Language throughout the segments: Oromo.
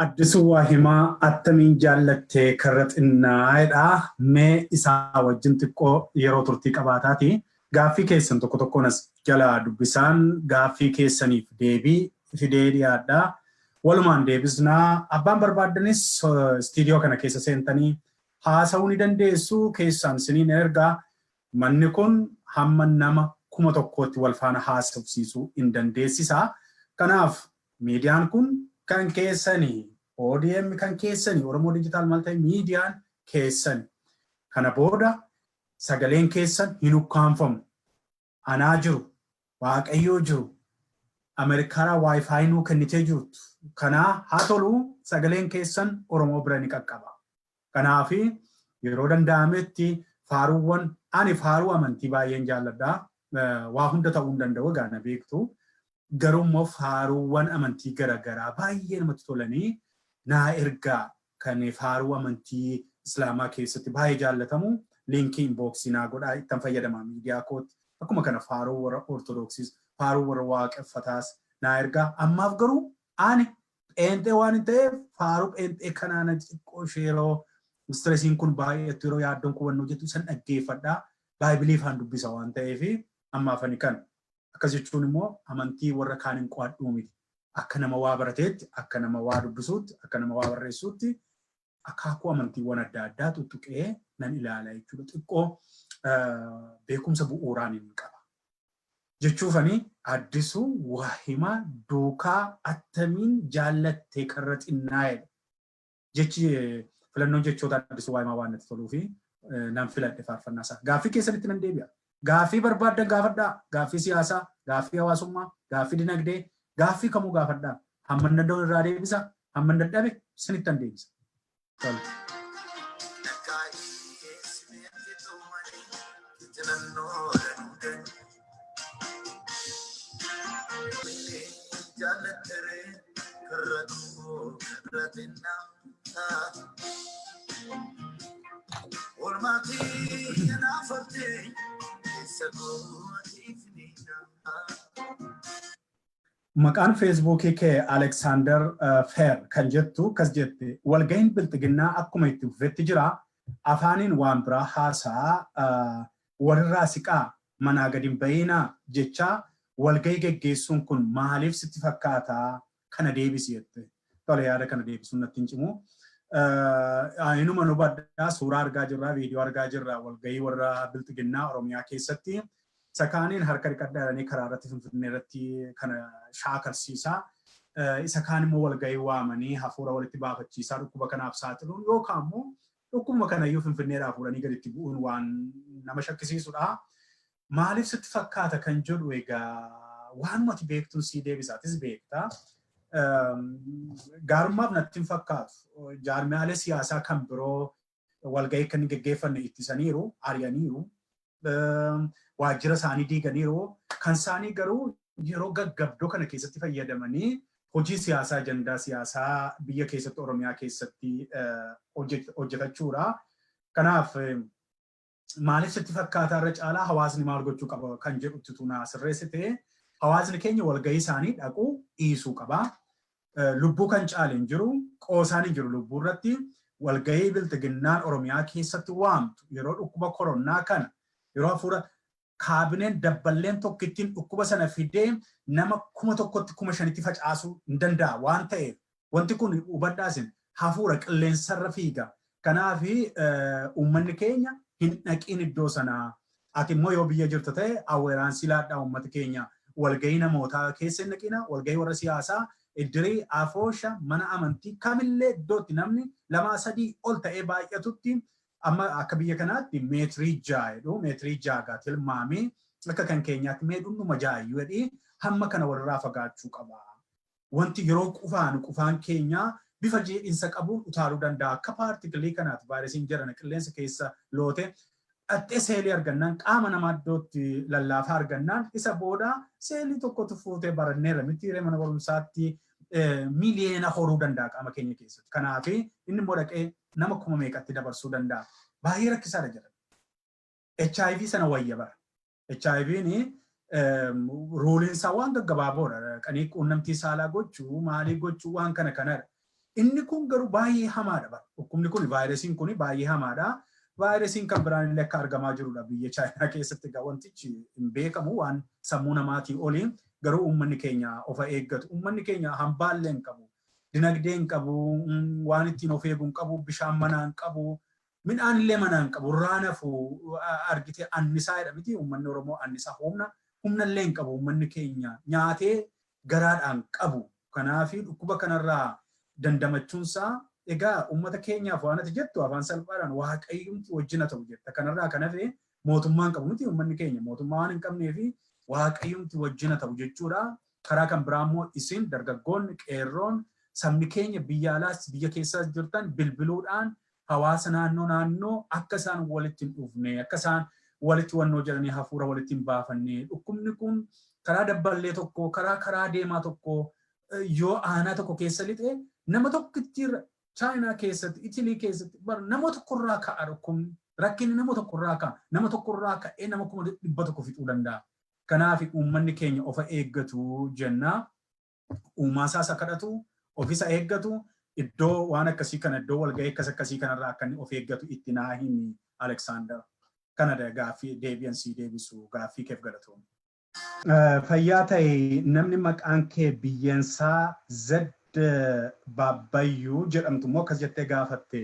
Addisu waa himaa attamiin jaallattee karraxinnaa'edha. Mee isaa wajjin xiqqoo yeroo turtii qabaataati. Gaaffii keessan tokko tokkoon jala dubbisaan gaaffii keessaniif deebii fidee dhiyaadha. Walumaan deebisnaa abbaan barbaaddanis istiidiyoo kana keessa seentanii haasa'uu ni dandeessu. Keessaan isiniin ergaa manni kun hamma nama 1,000tti wal faana haasofsiisuu hin dandeessisa. Kanaaf miidiyaan kun kan keessanii ODM kan keessanii Oromoo Digital Multimedia keessanii kana booda sagaleen keessan hin ukkaanfamu. Anaa jiru Waaqayyoo jiru Ameerikaadhaa Wi-Fi nuu kennitee jirtu. Kanaa haa tolu sagaleen keessan Oromoo bira ni qaqqaba. Kanaaf yeroo danda'ametti faaruuwwan ani faaruu amantii baay'een jaalladha. Waa hunda ta'uu hin danda'u gaana beektu. Garummoo faaruuwwan amantii garaagaraa baay'ee namatti tolanii naa ergaa kan faaruu amantii Islaamaa keessatti baay'ee jaallatamu liinkii inboksii naa godhaa ittiin fayyadamaa miidiyaa kootti akkuma kana faaruu warra Ortodoksiis faaruu warra Waaqeffataas naa ergaa ammaaf garuu ani pheenxee waan hin ta'eef faaruu pheenxee kanaan xiqqoo sheeroo stresiin kun baay'eetti yeroo yaaddoon qubannoo jettu san dhaggeeffadhaa Baayibilii faan dubbisa waan ta'eef ammaaf ani kana. Akkas jechuun immoo amantii warra kaan hin qo'adhuu miti. Akka nama waa barateetti, akka nama waa dubbisuutti, akka nama waa barreessuutti akaakuu amantiiwwan adda addaa tuttuqee nan ilaala jechuudha. Xiqqoo beekumsa bu'uuraan hin qaba. Jechuufani addisuu waa himaa duukaa attamiin jaallattee karraxinnaa'edha. Jechi filannoon jechoota addisuu waa himaa waan natti toluu fi nan filadhe faarfannaa isaa. Gaaffii keessanitti nan deebi'a. Gaaffii barbaaddan gaafadhaa. Gaaffii siyaasaa, gaaffii hawaasummaa, gaaffii dinagdee, gaaffii kamuu gaafadhaa. Hamman danda'u irraa deebisa, hamman dadhabe sinittan deebisa. Maqaan feesbuukii kee Alexander Fair kan jettu kas jette walga'iin bilxiginnaa akkuma itti fufetti jira afaaniin waan biraa haasaa warrirraa siqaa manaa gadi hin bahinaa jechaa walga'ii geggeessuun kun maaliif sitti fakkaataa kana deebisi jette. Tole yaada kana deebisuun natti hin cimu. Inuma nu baddaa suuraa argaa jirra, viidiyoo argaa jirra walga'ii warra bilxiginnaa Oromiyaa keessatti. Sakaaniin harka dhiqadhaadhanii karaa irratti Finfinnee irratti kana shaakalsiisaa. Isa kaan immoo walga'ii waamanii hafuura walitti baafachiisaa dhukkuba kanaaf saaxiluun yookaan immoo dhukkubuma kanayyuu Finfinneedhaa fuudhanii gaditti bu'uun waan nama shakkisiisudha. Maaliif sitti fakkaata kan jedhu egaa waanumati beektuun sii deebisaatis beektaa. Gaarummaaf natti hin fakkaatu. Jaarmiyaalee siyaasaa kan biroo walga'ii kan geggeeffanne ittisaniiru, ari'aniiru. Waajjira isaanii diiganiiru kan isaanii garuu yeroo gaggabdoo kana keessatti fayyadamanii hojii siyaasaa ajandaa siyaasaa biyya keessatti Oromiyaa keessatti hojjetachuudha. Kanaaf maaliif sitti fakkaataa irra caalaa hawaasni maal gochuu qaba kan jedhutti tunaa sirreessite hawaasni keenya walga'ii isaanii dhaquu dhiisuu qaba. Lubbuu kan caale hin jiru qoosaan hin jiru lubbuu irratti walga'ii bilxiginnaan Oromiyaa keessatti waamtu yeroo dhukkuba koronaa kana yeroo hafuura kaabineen dabballeen tokkittiin dhukkuba sana fidee nama 1,000tti 5,000tti facaasuu hin danda'a waan ta'eef wanti kun hubadhaasin hafuura qilleensarra fiiga. Kanaaf uummanni keenya hin dhaqiin iddoo sanaa. Ati immoo yoo biyya jirtu ta'e awweeraansii laadhaa uummata keenya walga'ii namootaa keessa hin dhaqina walga'ii warra siyaasaa iddirii afoosha mana amantii kamillee iddootti namni 2-3 ol ta'ee baay'atutti amma akka biyya kanaatti meetirii 6 jedhu meetirii 6 tilmaamee akka kan keenyaatti meedhuma 6 jedhi hamma kana walirraa fagaachuu qaba. Wanti yeroo qufaan keenya bifa jeedinsa qabuun utaaluu danda'a. Akka paartiklii kanaatti vaayirasiin jedhana qilleensa keessa loote dhattee seelii argannaan qaama namaa iddootti lallaafaa argannaan isa booda seelii tokkotu fuutee baranneerra miti mana barumsaatti miliyeena horuu danda'a qaama keenya keessatti. Kanaaf inni immoo dhaqee nama kuma meeqatti dabarsuu danda'a. Baay'ee rakkisaadha jedhama. HIV sana wayya bara. HIV'n ruuliinsaa waan gaggabaaboodha. Qanii quunnamtii saalaa gochuu, maalii gochuu waan kanadha. Inni kun garuu baay'ee hamaadha bara. Dhukkubni kun vaayirasiin kun baay'ee hamaadha. Vaayirasiin kan biraan illee akka argamaa jirudha biyya Chaayinaa keessatti egaa wantichi hin beekamu waan sammuu namaatii olii garuu uummanni keenya of eeggatu. Uummanni keenya hambaallee hin qabu, dinagdee hin qabu, waan ittiin of eeguu hin qabu, bishaan manaa hin qabu, midhaan illee manaa hin qabu. Irraa nafu argitee annisaadha miti uummanni Oromoo annisaa humna illee hin qabu. Uummanni keenya nyaatee garaadhaan qabu. Kanaaf dhukkuba kanarraa dandamachuunsaa egaa uummata keenyaaf waan ati jettu afaan salphaadhaan waaqayyumti wajjina ta'u jetta. Kanarraa kan hafe mootummaan qabu miti uummanni keenya mootummaa waan hin qabneef waaqayyumti wajjina ta'u jechuudha. Karaa kan biraa immoo isin dargaggoonni qeerroon sabni keenya biyya alaas biyya keessaas jirtan bilbiluudhaan hawaasa naannoo akka isaan walitti hin dhufne akka isaan walitti wannoo jedhanii hafuura walitti hin baafanne. Dhukkubni kun karaa dabballee tokko karaa deemaa tokko yoo aanaa tokko keessa lixe nama tokkitti Chaayinaa keessatti, Itilii keessatti nama tokkorraa ka'a dhukkubni. Rakkinni nama tokkorraa ka'a. Nama tokkorraa ka'ee nama 100 fixuu danda'a. Kanaaf uummanni keenya of eeggatu jenna. Uumaasaa isa kadhatu, ofisa eeggatu, iddoo waan akkasii kana iddoo walga'ii akkasii kanarraa akka inni of eeggatu itti naa himi Aleksaandar. Kanada gaaffii deebi'ansii deebisu gaaffii keef galatoom. Fayyaa ta'e namni maqaan kee biyyeensaa Baabbayyuu jedhamtu immoo akkas jettee gaafatte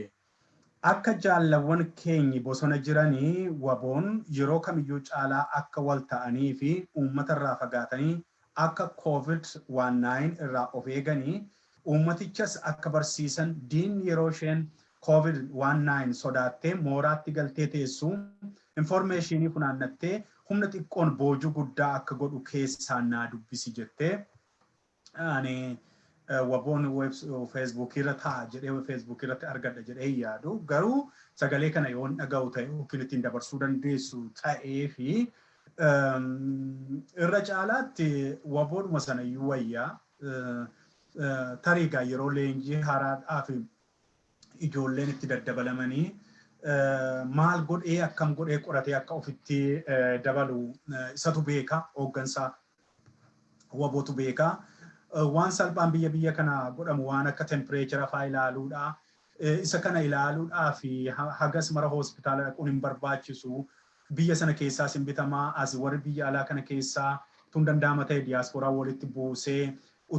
akka jaallawwan keenyi bosona jiranii waboon yeroo kamiyyuu caalaa akka wal ta'anii fi uummata irraa fagaatanii akka COVID-19 irraa of eeganii uummatichas akka barsiisan diin yeroo isheen COVID-19 sodaattee mooraatti galtee teessu informeeshinii funaannattee humna xiqqoon boojuu guddaa akka godhu keessaan naa dubbisi jettee waboon Facebook irra ta'a jedhee Facebook irratti argadha jedhee yaadu garuu sagalee kana yoo dhaga'u ta'e yookiin ittiin dabarsuu dandeessu ta'ee fi irra caalaatti waboodhuma sana iyyuu wayyaa tariigaa yeroo leenjii haaraadhaa fi ijoolleen itti daddabalamanii maal godhee akkam godhee qoratee akka ofitti dabalu isatu beeka hooggansaa wabootu beeka. Waan salphaan biyya kana godhamu waan akka tempereechara faa ilaaluudha. Isa kana ilaaluudhaa fi hagas mara hospitaala dhaquun hin barbaachisu. Biyya sana keessaas hin bitamaa as warri biyya alaa kana keessaa tun danda'ama ta'e diyaasporaa walitti buusee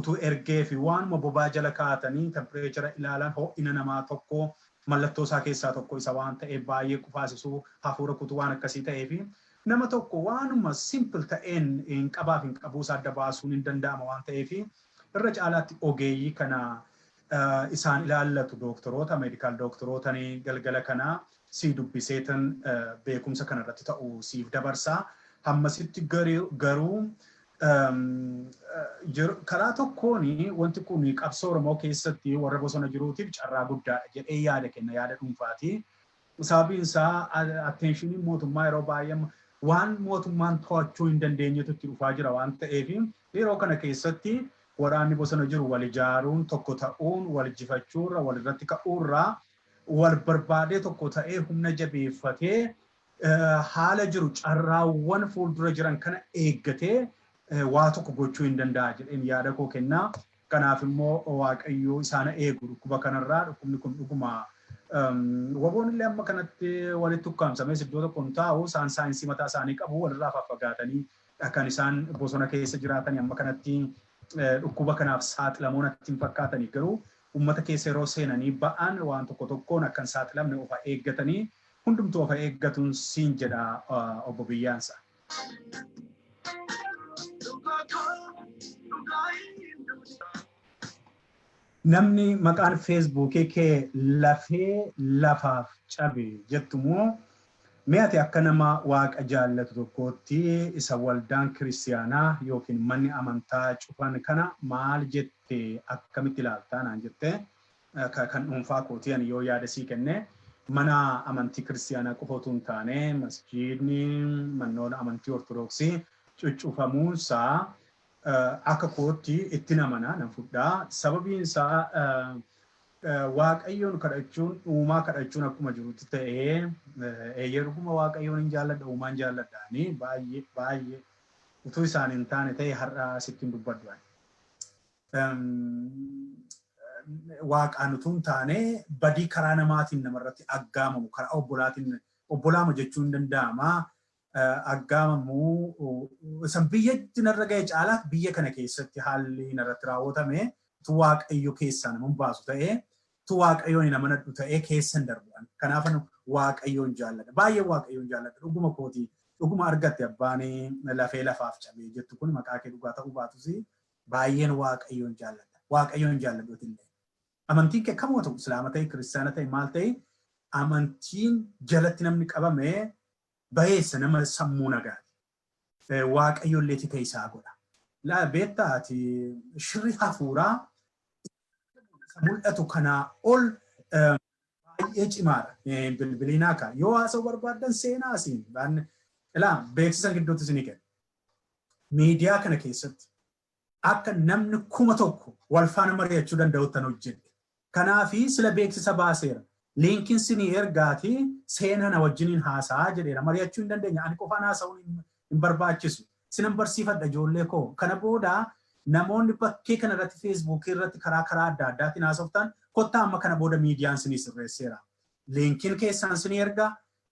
utuu ergee fi waanuma bobaa jala kaa'atanii tempereechara ilaalan ho'ina namaa tokko mallattoo isaa keessaa tokko isa waan ta'eef baay'ee qufaasisuu hafuura kutuu waan akkasii ta'eef nama tokko waanuma simple ta'een hin qabaaf hin qabuu isaa adda baasuun hin danda'ama waan ta'eef irra caalaatti ogeeyyii kana isaan ilaallatu dooktoroota meedikaal dooktorootaan galgala kana si dubbiseetan beekumsa kana irratti ta'u siif dabarsaa hammasitti garuu karaa tokkoon wanti kun qabsoo Oromoo keessatti warra bosona jiruutiif carraa guddaadha jedhee yaada kenna yaada dhuunfaati. Sababiin isaa attentionii mootummaa yeroo baay'ee waan mootummaan to'achuu hin dandeenyetu itti dhufaa jira waan ta'eef yeroo kana keessatti waraanni bosona jiru wal ijaaruun tokko ta'uun wal jifachuurra wal irratti ka'uurraa wal barbaadee tokko ta'ee humna jabeeffatee haala jiru carraawwan fuuldura jiran kana eeggatee waa tokko gochuu hin danda'a jedheen yaada koo kennaa. Kanaaf immoo waaqayyoo isaana eegu dhukkuba kanarraa dhukkubni kun dhuguma waboon illee amma kanatti walitti ukkaamsamee iddoo tokko hin taa'u isaan saayinsii mataa isaanii qabu walirraa faffagaatanii kan isaan bosona keessa jiraatanii amma kanatti dhukkuba kanaaf saaxilamuun ittiin fakkaatanii garuu uummata keessa yeroo seenanii ba'an waan tokko tokkoon akka hin saaxilamne of eeggatanii hundumtuu of eeggatuun siin jedha obbo Biyyaansa. Namni maqaan feesbuukii kee lafee lafaaf cabe jettumoo mee ati akka nama waaqa jaallatu tokkootti isa waldaan kiristiyaanaa yookiin manni amantaa cufan kana maal jette akkamitti ilaaltaa naan jette kan dhuunfaa kootii ani yoo yaada sii kenne mana amantii kiristiyaanaa qofa otoo hin taane masjiidni mannoota amantii ortodoksii cuccufamuunsaa akka kootti itti namanaa nan fudhaa. Sababiin isaa waaqayyoon kadhachuun uumaa kadhachuun akkuma jirutti ta'ee eeyyeruguma waaqayyoon hin jaalladha uumaan jaalladhaanii baay'ee utuu isaan hin taane ta'e har'a sitti hin dubbadhu. Waaqaan utuu hin taane badii karaa namaatiin namarratti aggaamamu karaa obbolaatiin obbolaama jechuun hin danda'ama. Aggaamamu isan biyyatti narra ga'e caalaa biyya kana keessatti haalli narratti raawwatame tu waaqayyo keessaa nama baasu ta'ee tu waaqayyoon nama nadhu ta'ee keessan darbu'an. Kanaaf waaqayyoon jaalladha. Baay'ee waaqayyoon jaalladha. Dhuguma kootii dhuguma argatte abbaan lafee lafaaf cabee jettu kun maqaa kee dhugaa ta'uu baatus baay'een waaqayyoon jaalladha. Waaqayyoon jaalladhuuti illee. Amantiin kee kamuu ta'u islaama ta'e kiristaana ta'e maal ta'e amantiin jalatti namni qabame bayeessa nama sammuu nagaati. Waaqayyoon leeti ta'e isaa godha. Laa beektaa ati shirri hafuuraa mul'atu kanaa ol baay'ee cimaadha. Bilbilinaa kaa yoo haasa'u barbaadan seenaa asiin ilaa beeksisan gidduutti isinii kenna. Miidiyaa kana keessatti akka namni 1,000 wal faana mari'achuu danda'uttan hojjedhe. Kanaafi sila beeksisa baaseera. Liinkiin sinii ergaati seenaa na wajjiniin haasa'aa jedheera. Mari'achuu hin dandeenya. Ani qofaan haasa'uun hin barbaachisu. Sinan barsiifadha ijoollee koo. Kana booda namoonni bakkee kana irratti feesbuukii irratti karaa adda addaatiin haasoftan kottaa amma kana booda miidiyaan sinii sirreesseera. Liinkiin keessaan sinii ergaa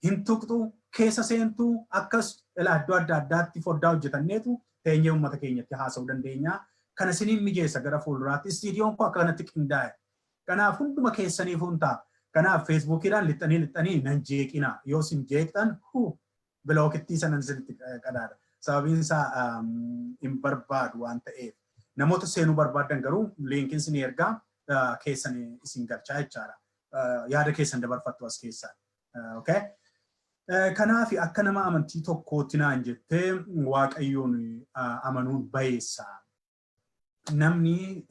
hin tuqxu keessa seentuu akkas iddoo adda addaatti foddaa hojjetanneetu teenyee uummata keenyatti haasa'uu dandeenya. Kana siniin mijeessa gara fuulduraatti istiidiyoon koo akka kanatti qindaa'e. Kanaaf hunduma keessaniif hundaa. Kanaaf feesbuukiidhaan lixxanii nan jeeqina. Yoo sin jeeqxan bilookittii sanan sirriitti qadaadha. Sababiin isaa hin barbaadu waan ta'eef. Namoota seenuu barbaadan garuu liinkiin sinii ergaa keessan isin galchaa jechaadha. Yaada keessan dabarfattu as keessaa. Kanaaf akka nama amantii tokkootti naan jettee waaqayyoon amanuun bayeessa. Namni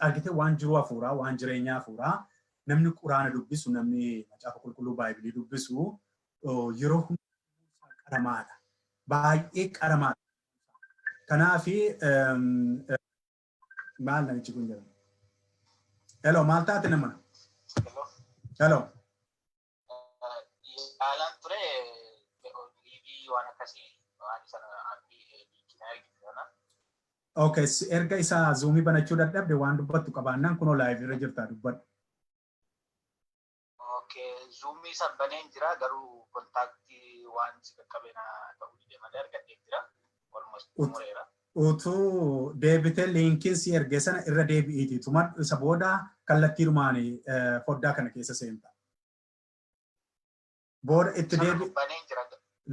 argite waan jiru hafuuraa, waan jireenyaa hafuuraa, namni quraana dubbisu, namni macaafa qulqulluu Baayibilii dubbisu yeroo hundaa qaramaadha. Baay'ee qaramaadha. Kanaaf maal namichi kun jedhama? Hello, maal taate nama? Hello. Alan ture liivii waan akkasii waan sana biikinaa argina. Okay, erga isaa zoomii banachuu dadhabde waan dubbattu qabaannaan kunoo live irra jirtaa dubbadhu. Okay, zoomii san baneen jira garuu kontaaktii waan si qaqqabena ta'uu dide malee argadhee jira. Almost umureera. Utuu deebitee liinkiin si erge sana irra deebi'iiti. Tuma isa booda kallattiidhumaan foddaa kana keessa seenta. Booda itti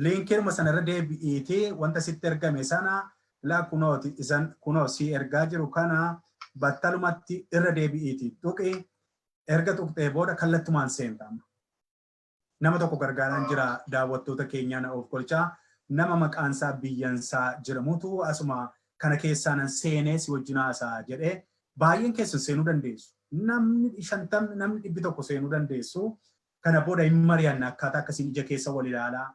liinkiin sana irra deebi'iiti wanta sitti ergame sana laa kunooti isan kunoo si ergaa jiru kana battalumatti irra deebi'iiti. Tuqi erga tuqxee booda kallattumaan seenta. Nama tokko gargaaraan jira daawwattoota keenyaa of golchaa. Nama maqaansaa biyyansaa jedhamutu asuma kana keessaan seenee si wajjin haasaa jedhee baay'een keessan seenuu dandeessu. Namni 50 namni 100 seenuu dandeessu. Kana booda hin mari'anne akkaataa akkasiin ija keessa wal ilaalaa.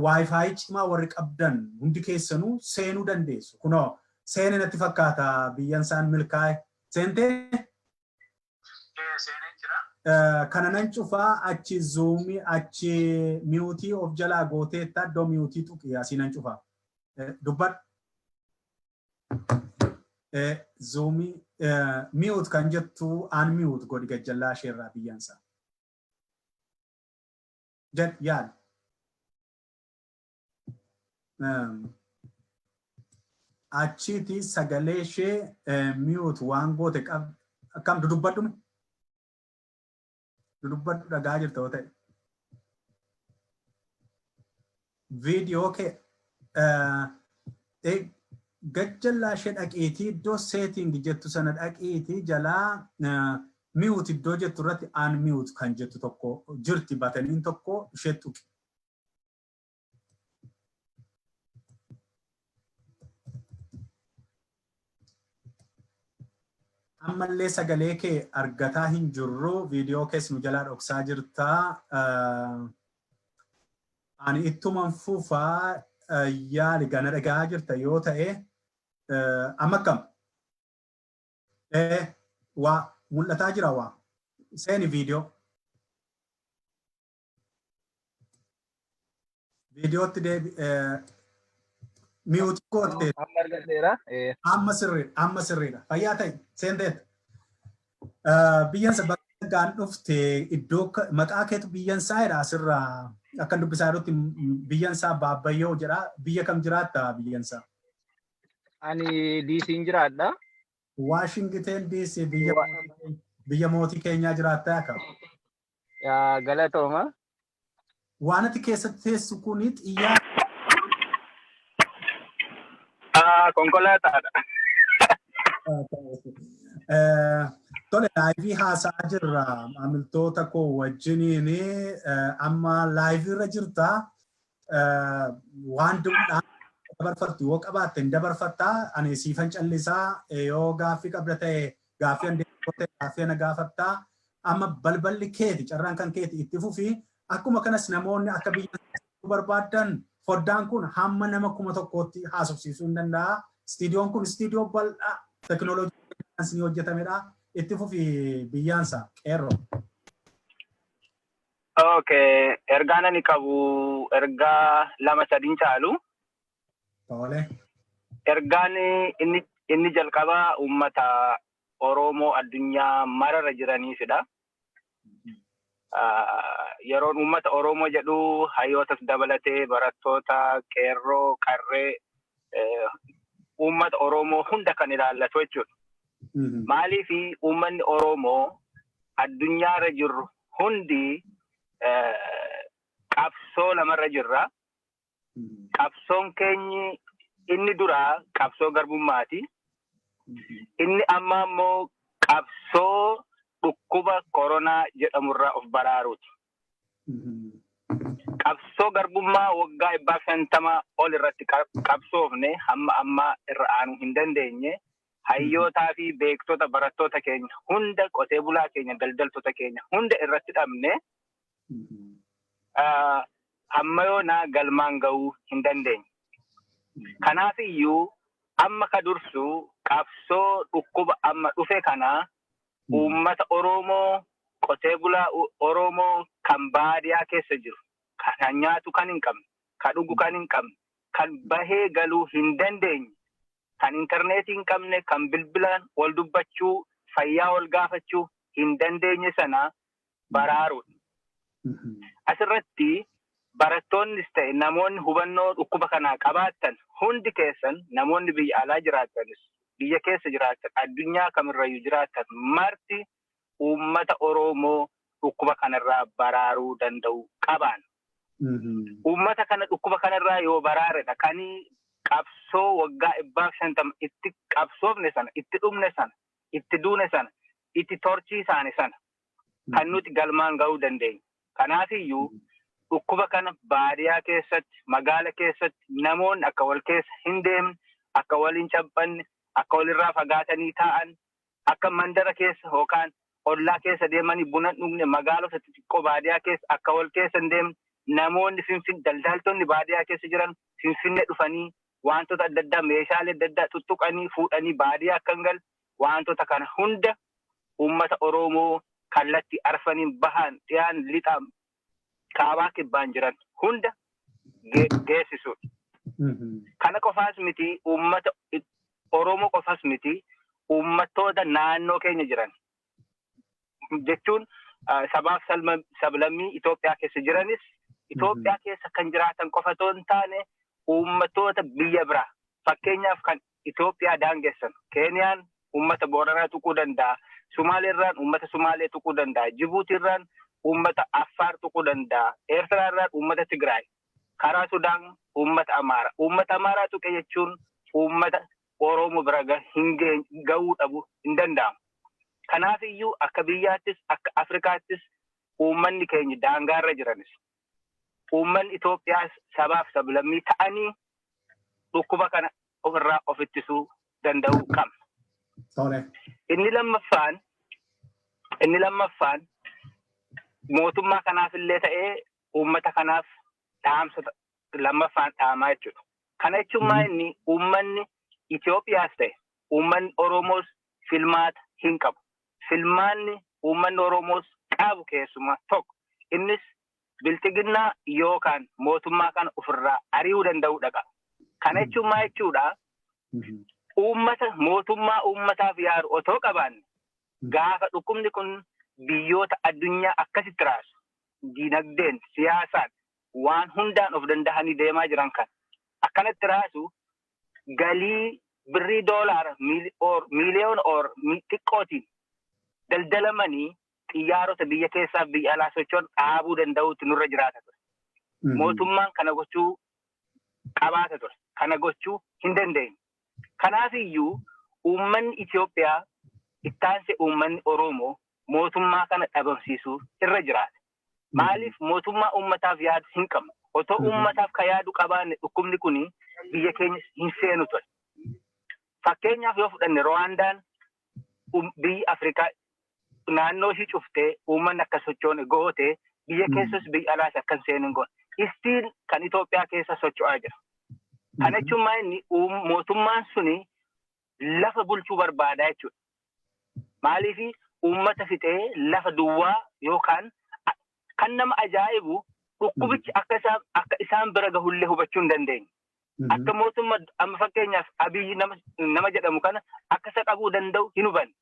Wi-Fi cimaa warri qabdan hundi keessanuu seenuu dandeessu. Kunoo seenee natti fakkaata biyyansaan milkaa'e. Seentee? Seeneen jira. Kana nan cufaa achi zoomii achi miyuutii of jalaa gooteetta iddoo miyuutii tuqii asii nan cufaa. Dubbadhu. Zoomii miyuut kan jettu aan miyuut godhi gajjallaa isheerraa biyyansaa. Jed yaad. Achiiti sagalee ishee miyuut waan goote akkam dudubbadhume. Dudubbadhu dhagaa jirta yoo ta'e. Viidiyoo kee gajjallaa ishee dhaqiitii iddoo seetingi jettu sana dhaqiitii jalaa miyuut iddoo jettu irratti aan miyuut kan jettu tokko jirti bataniin tokko ishee tuqi. Ammallee sagalee kee argataa hin jirru viidiyoo kees nu jalaa dhoksaa jirtaa. Ani ittuman fufaa yaali gana dhagaa jirta yoo ta'e amma kam waa mul'ataa jira waa seeni viidiyootti deebi miyuuti goote amma sirriidha fayyaa ta'e seenteet biyyansa bakkaan dhufte iddoo maqaa keetu biyyansaa jedha asirraa akkan dubbisaa jirutti biyyansaa Baabbayyoo jedha biyya kam jiraatta biyyansaa? Ani DC'n jiraadha. Washington DC biyya mootii keenyaa jiraatta akka? Galatooma. Waan ati keessatti teessu kuni xiyyaara. Konkolaataadha. Tole laayivii haasa'aa jirra maamiltoota koo wajjiniin amma laayivii irra jirta waan dabarfattu yoo qabaatte hin dabarfattaa ani siifan callisaa yoo gaaffii qabda ta'e gaaffii handeeffate gaaffii ana gaafattaa amma balballi keeti carraan kan keeti itti fufi akkuma kanas namoonni akka biyya barbaadan foddaan kun hamma nama 1,000tti haasofsiisuu hin danda'a. Istiidiyoon kun istiidiyoo bal'aa teknooloojii hojjetamedha. Itti fufi biyyaansa qeerroo. Okay, ergaan ani qabu ergaa 2-3 caalu. Tole. Ergaan inni jalqabaa uummata Oromoo addunyaa mararra jiraniifidha. Yeroon uummata Oromoo jedhu hayyootas dabalatee barattoota qeerroo qarree uummata Oromoo hunda kan ilaallatu jechuudha. Maaliif uummanni Oromoo addunyaarra jirru hundi qabsoo lamarra jirra. Qabsoon keenyi inni duraa qabsoo garbummaati. Inni amma immoo qabsoo dhukkuba koronaa jedhamurraa of baraaruuti. Qabsoo garbummaa waggaa 50 ol irratti qabsoofne hamma ammaa irra aanuu hin dandeenye. Hayyootaa fi beektota barattoota keenya hunda qotee bulaa keenya daldaltoota keenya hunda irratti dhabne amma yoonaa galmaan ga'uu hin dandeenye. Kanaaf iyyuu amma ka dursu qabsoo dhukkuba amma dhufe kana uummata Oromoo qotee bulaa Oromoo kan baadiyaa keessa jiru kan nyaatu kan hin qabne kan dhugu kan hin qabne kan bahee galuu hin dandeenye. Kan interneetii hin qabne, kan bilbilaan wal dubbachuu, fayyaa wal gaafachuu hin dandeenye sana baraaruudha. Asirratti barattoonnis ta'e namoonni hubannoo dhukkuba kanaa qabaatan hundi keessan namoonni biyya alaa jiraatanis biyya keessa jiraatan addunyaa kamirrayyuu jiraatan marti uummata Oromoo dhukkuba kanarraa baraaruu danda'u qaban. Uummata kana dhukkuba kanarraa yoo baraaredha kanii qabsoo waggaa 50 itti qabsoofne sana itti dhumne sana itti duune sana itti torchii isaanii sana kan nuti galmaan ga'uu dandeenya. Kanaaf iyyuu dhukkuba kana baadiyaa keessatti magaala keessatti namoonni akka wal keessa hin deemne akka wal hin cabbanne akka walirraa fagaatanii taa'an akka mandara keessa yookaan ollaa keessa deemanii buna dhugne magaalota xixiqqoo baadiyaa keessa akka wal keessa hin deemne namoonni daldaltoonni baadiyaa keessa jiran Finfinnee dhufanii wantoota adda addaa meeshaalee adda addaa tuttuqanii fuudhanii baadiyaa akkan gal wantoota kana hunda uummata Oromoo kallattii arfaniin bahan dhiyaan lixaan kaabaa kibbaan jiran hunda geessisuudha. Kana qofaas miti uummata Oromoo qofaas miti uummattoota naannoo keenya jiran jechuun sabaaf sablammii Itoophiyaa keessa jiranis Itoophiyaa keessa kan jiraatan qofa otoo hin taane uummattoota biyya biraa fakkeenyaaf kan Itoophiyaa daangessan Keeniyaan uummata Booranaa tuquu danda'a. Sumaaleerraan uummata Sumaalee tuquu danda'a. Jibuutiirraan uummata Affaar tuquu danda'a. Eertiraarraan uummata Tigraay. Karaa Sudaan uummata Amaaraa. Uummata Amaaraa tuqe jechuun uummata Oromoo bira ga'uu dhabu hin danda'amu. Kanaaf iyyuu akka biyyaattis akka Afrikaattis uummanni keenya daangaarra jiranis uummanni Itoophiyaas sabaaf sablammii ta'anii dhukkuba kana ofirraa of ittisuu danda'uu qabna. Inni lammaffaan mootummaa kanaaf illee ta'ee uummata kanaaf dhaamsa lammaffaan dhaamaa jechuudha. Kana jechuun inni uummanni Itoophiyaas ta'e uummanni Oromoos filmaata hin qabu. Filmaanni uummanni Oromoos qabu keessumaa tokko innis biltiginnaa yookaan mootummaa kana ofirraa ari'uu danda'uudha qaba. Kana jechuun maal jechuudha? Uummata mootummaa uummataaf yaadu otoo qabaanne gaafa dhukkubni kun biyyoota addunyaa akkasitti raasu dinagdeen siyaasaan waan hundaan of danda'anii deemaa jiran kan akkanatti raasu galii birrii doolaara miiliyoona xiqqootiin daldalamanii xiyyaarota biyya keessaa biyya alaa socho'an dhaabuu danda'uutti nurra jiraata ture. Mootummaan kana gochuu qabaata ture. Kana gochuu hin dandeenye. Kanaaf iyyuu uummanni Itoophiyaa ittaansee uummanni Oromoo mootummaa kana dhabamsiisuu irra jiraata. Maaliif mootummaa uummataaf yaadu hin qabnu? Otoo uummataaf ka yaadu qabaanne dhukkubni kun biyya keenya hin seenu ture. Fakkeenyaaf yoo fudhanne Rwaandaan biyyi Afrikaa naannoo ishii cuftee uummanni akka sochoone gootee biyya keessas biyya alaas akka hin seenin goone. Istiin kan Itoophiyaa keessa socho'aa jira. Kana jechuun maali mootummaan suni lafa bulchuu barbaada jechuudha. Maaliif uummata fixee lafa duwwaa yookaan kan nama ajaa'ibu dhukkubichi akka isaan bira gahullee hubachuu hin dandeenye. Akka mootummaa amma fakkeenyaaf Abiyyi nama jedhamu kana akka isa qabuu danda'u hin hubanne.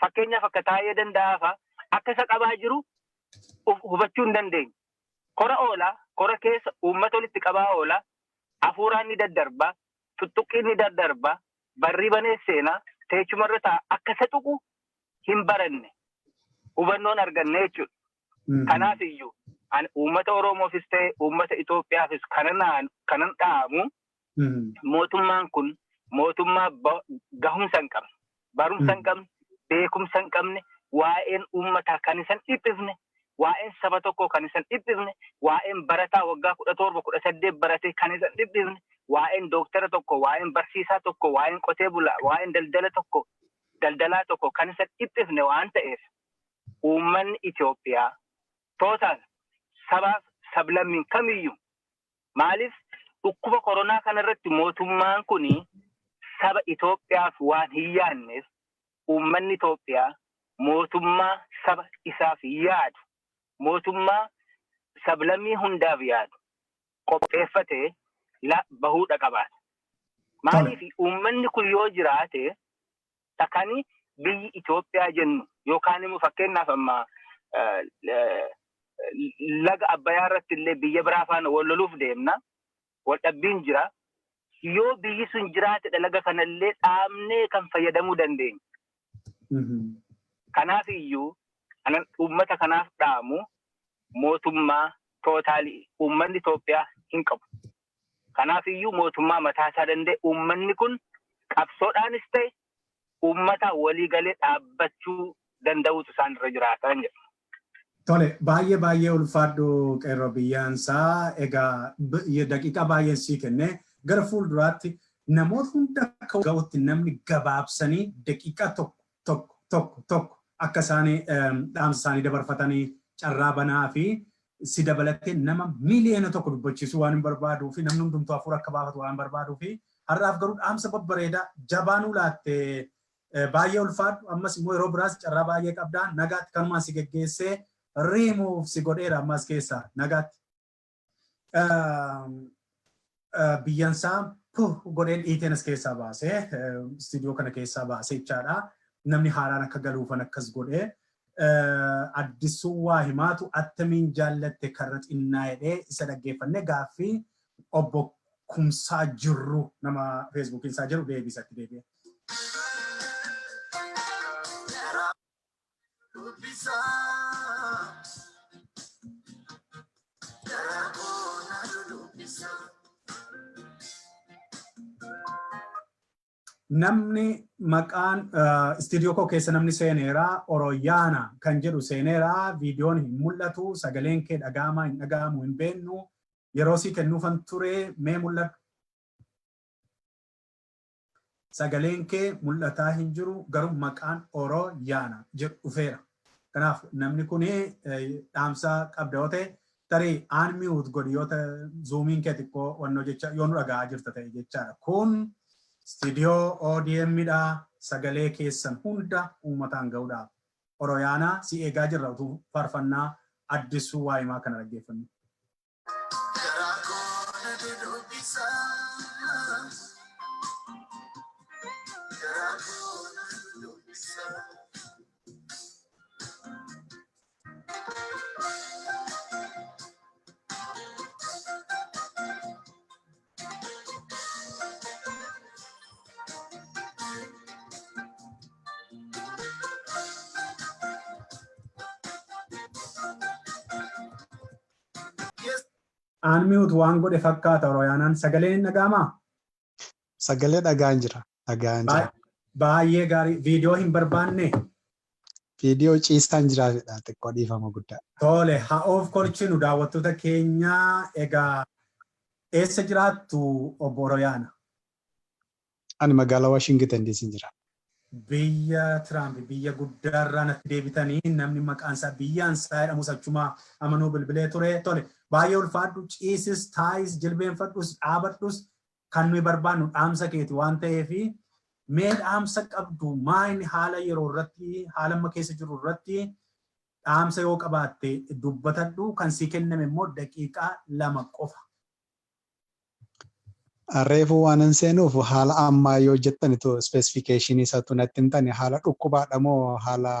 Fakkeenyaaf akka Taayee Danda'aa akka isa qabaa jiru hubachuu hin dandeenye. Kora oolaa, kora keessa uummata walitti qabaa oolaa, hafuuraan ni daddarba, tuttuqqiin ni daddarba, barrii banee seenaa, teechumarra ta'a akka isa tuqu hin baranne. Hubannoon arganne jechuudha. Kanaaf iyyuu uummata Oromoofis ta'e uummata Itoophiyaafis kanan dhaamu mootummaan kun mootummaa gahumsa hin qabne, barumsa hin qabne, beekumsa hin qabne, waa'een uummataa kan isan dhiphifne, waa'een saba tokkoo kan isan dhiphifne, waa'een barataa waggaa 17-18 barate kan isan dhiphifne, waa'een dooktara tokko, waa'een barsiisaa tokko, waa'een qotee bulaa, waa'een daldalaa tokko kan isan dhiphifne waan ta'eef uummanni Itoophiyaa tootaan sabaaf sablammiin kamiyyuu maaliif dhukkuba koronaa kanarratti mootummaan kun saba Itoophiyaaf waan hin yaadneef uummanni Itoophiyaa mootummaa saba isaaf yaadu mootummaa sablammii hundaaf yaadu qopheeffatee bahuudha qabaata. Maaliif uummanni kun yoo jiraate takani biyyi Itoophiyaa jennu yookaan immoo fakkeenyaaf amma laga Abbayyaa irratti illee biyya biraa faana wal loluuf deemna. Wal dhabbiin jira. Yoo biyyi sun jiraate laga kanallee dhaabnee kan fayyadamuu dandeenya. Kanaaf iyyuu uummata kanaaf dhaamu mootummaa tootaalii uummanni Itoophiyaa hin qabu. Kanaaf iyyuu mootummaa mataa isaa danda'e uummanni kun qabsoodhaanis ta'e uummata walii galee dhaabbachuu danda'uutu isaan irra jiraatan jedha. Tole, baay'ee ulfaadhu qeerroo biyyaansaa. Egaa daqiiqaa baay'een sii kenne gara fuulduraatti namoota hunda akka ga'utti namni gabaabsanii daqiiqaa tokko akka isaanii dhaamsa isaanii dabarfatanii carraa banaa fi si dabalatee nama miliyoona tokko dubbachiisuu waan hin barbaaduu fi namni hundumtuu hafuura akka baafatu waan barbaaduu fi har'aaf garuu dhaamsa babbareedaa jabaanuu laattee baay'ee ulfaadhu. Ammas immoo yeroo biraas carraa baay'ee qabdaa. Nagaatti kanumaan si geggeessee riimuuf si godheera ammas keessaa nagaatti. Biyyansaa godheen dhiiteen as keessaa baasee istiidiyoo kana keessaa baasee jechaadha. Namni haaraan akka galuufan akkas godhee addisuu waa himaatu attamiin jaallatte karra xinnaa jedhee isa dhaggeeffannee gaaffii obbo Kumsaa Jirru nama feesbuukiin isaa jiru deebisatti deebi'e. Namni maqaan istiidiyoo koo keessa namni seeneeraa Oroyaana kan jedhu seeneeraa viidiyoon hin mul'atu sagaleen kee dhaga'amaa hin dhaga'amu hin beennu yeroo sii kennuufan ture mee mul'atu. Sagaleen kee mul'ataa hin jiru garuu maqaan Oroyaana jedhu dhufeera. Kanaaf namni kun dhaamsa qabda yoo ta'e tarii aan mi'uut godhi yoo ta'e zuumiin kee xiqqoo wannoo jecha yoo nu dhaga'aa jirta ta'e jechaadha. Kun Studio ODM dha sagalee keessan hunda uummataan ga'uudhaaf. Oroyaanaa si eegaa jirra utuu faarfannaa addisuu waa'imaa kana dhaggeeffannu. Aanmiut waan godhe fakkaata Oroyaanaan sagaleen hin dhaga'amaa? Sagalee dhagaan jira. Baay'ee gaarii. Viidiyoo hin barbaanne? Viidiyoo ciisaan jiraatedha xiqqoo dhiifama guddaa. Tole haa of kolchinu daawwattoota keenyaa egaa eessa jiraattu obbo Oroyaana? Ani magaalaa Washington DC jira. Biyya Tiraamp biyya guddaarraa natti deebitanii namni maqaan isaa biyyaan isaa jedhamus achumaa amanuu bilbilee ture. Tole baay'ee ulfaadhu ciisis taayis jilbeenfadhus dhaabadhus kan nuyi barbaannu dhaamsa keeti waan ta'eef mee dhaamsa qabdu maayini haala yeroo irratti haala amma keessa jiru irratti dhaamsa yoo qabaatte dubbatadhu kan sii kenname immoo daqiiqaa 2 qofa. Reefu waan seenuuf haala ammaa yoo jettanitu specification isaatu natti hin taane haala dhukkubaadha moo haala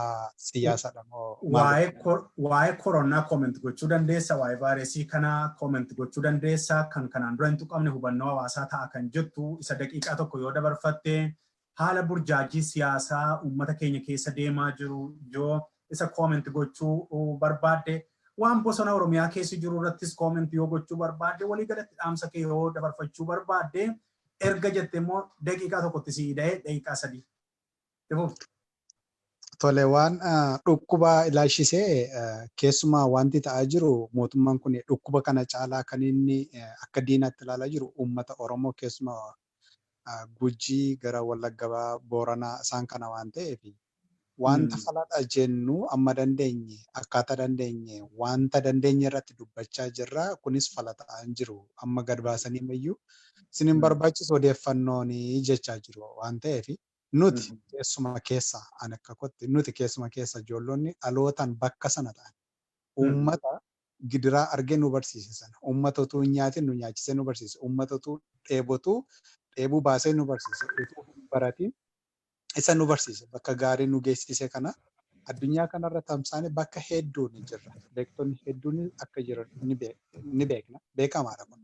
siyaasaadha moo waa'ee koronaa comment gochuu dandeessa waa'ee vaayirasii kana comment gochuu dandeessa kan kanaan dura hin tuqamne hubannoo hawaasaa ta'a kan jettu isa daqiiqaa tokko yoo dabarfatte haala burjaajii siyaasaa uummata keenya keessa deemaa jiru yoo isa comment gochuu barbaadde waan bosona Oromiyaa keessa jiru irrattis comment yoo gochuu barbaadde walii galatti dhaamsa kee yoo dabarfachuu barbaadde erga jette immoo daqiiqaa tokkotti sii dha'ee daqiiqaa 3. Tole waan dhukkuba ilaalchisee keessumaa wanti ta'aa jiru mootummaan kun dhukkuba kana caalaa kan inni akka diinaatti ilaalaa jiru uummata Oromoo keessumaa Gujii gara Wallaggaa Booranaa isaan kana waan ta'eef wanta falaadha jennu amma dandeenye akkaataa dandeenye wanta dandeenye irratti dubbachaa jirra kunis falataa hin jiru amma gad baasanii mayyuu sinin barbaachisu odeeffannoon jechaa jiru waan ta'eef nuti keessuma keessa an akka kotti nuti keessuma keessa ijoollonni dhalootaan bakka sana ta'an uummata gidiraa argee nu barsiise sana uummata utuu nyaatiin nu nyaachisee nu barsiise uummata utuu dheebuu baasee nu barsiise utuu baratiin isa nu barsiise bakka gaarii nu geessise kana addunyaa kanarra tamsaane bakka hedduu ni jirra beektonni hedduun akka jiran ni beekna beekamaadha kun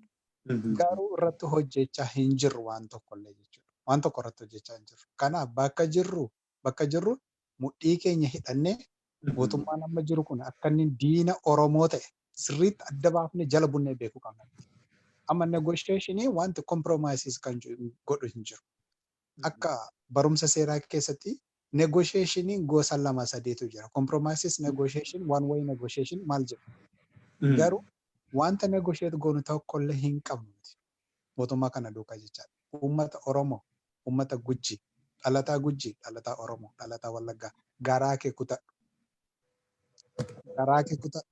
garuu irratti hojjechaa hin jirru waan tokkollee jechuudha waan tokko irratti hojjechaa hin jirru kanaaf bakka jirru mudhii keenya hidhannee mootummaan amma jiru kun akka inni diina Oromoo ta'e sirriitti adda baafnee jala bunnee beekuu qabna amma negotiationii wanti compromises kan godhu hin jiru akka barumsa seeraa keessatti negotiationii gosa 2-3tu jira. Compromises negotiation, one way negotiation maal jedhu. Garuu wanta negotiate goonu tokkollee hin qabnu. Mootummaa kana duukaa jechaadha. Uummata Oromoo, uummata Gujii, dhalataa Gujii, dhalataa Oromoo, dhalataa Wallaggaa garaa kee kutadhu. Garaa kee kutadhu.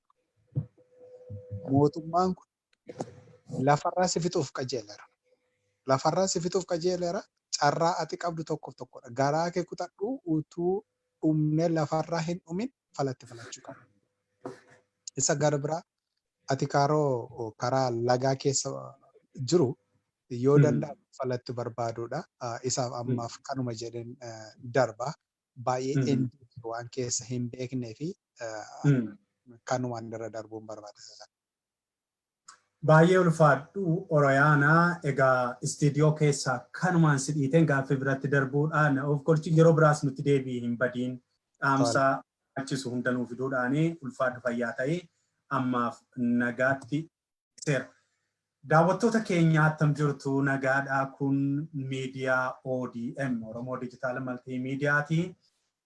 Mootummaan kun lafarraa si fixuuf qajeelera. Lafarraa si fixuuf qajeelera. Carraa ati qabdu tokkodha. Garaa kee kutadhu utuu dhumne lafarraa hin dhumin falatti falachuu qabna. Isa gara biraa ati karaa lagaa keessa jiru yoo danda'amu falatti barbaaduudha. Isaaf ammaaf kanuma jedheen darba baay'ee waan keessa hin beeknee fi kanumaan irra darbuun barbaachisa. Baay'ee ulfaadhu Oroyaanaa egaa istiidiyoo keessaa kanumaan si dhiiteen gaaffii biratti darbuudhaan of kolchi yeroo biraas nutti deebii hin badiin dhaamsa achisu hundanuu fiduudhaanii ulfaadhu fayyaa ta'ee ammaaf nagaatti seera. Daawwattoota keenya attam jirtu nagaadhaa kun miidiyaa ODM Oromoo Dijitaal Maltii Miidiyaati.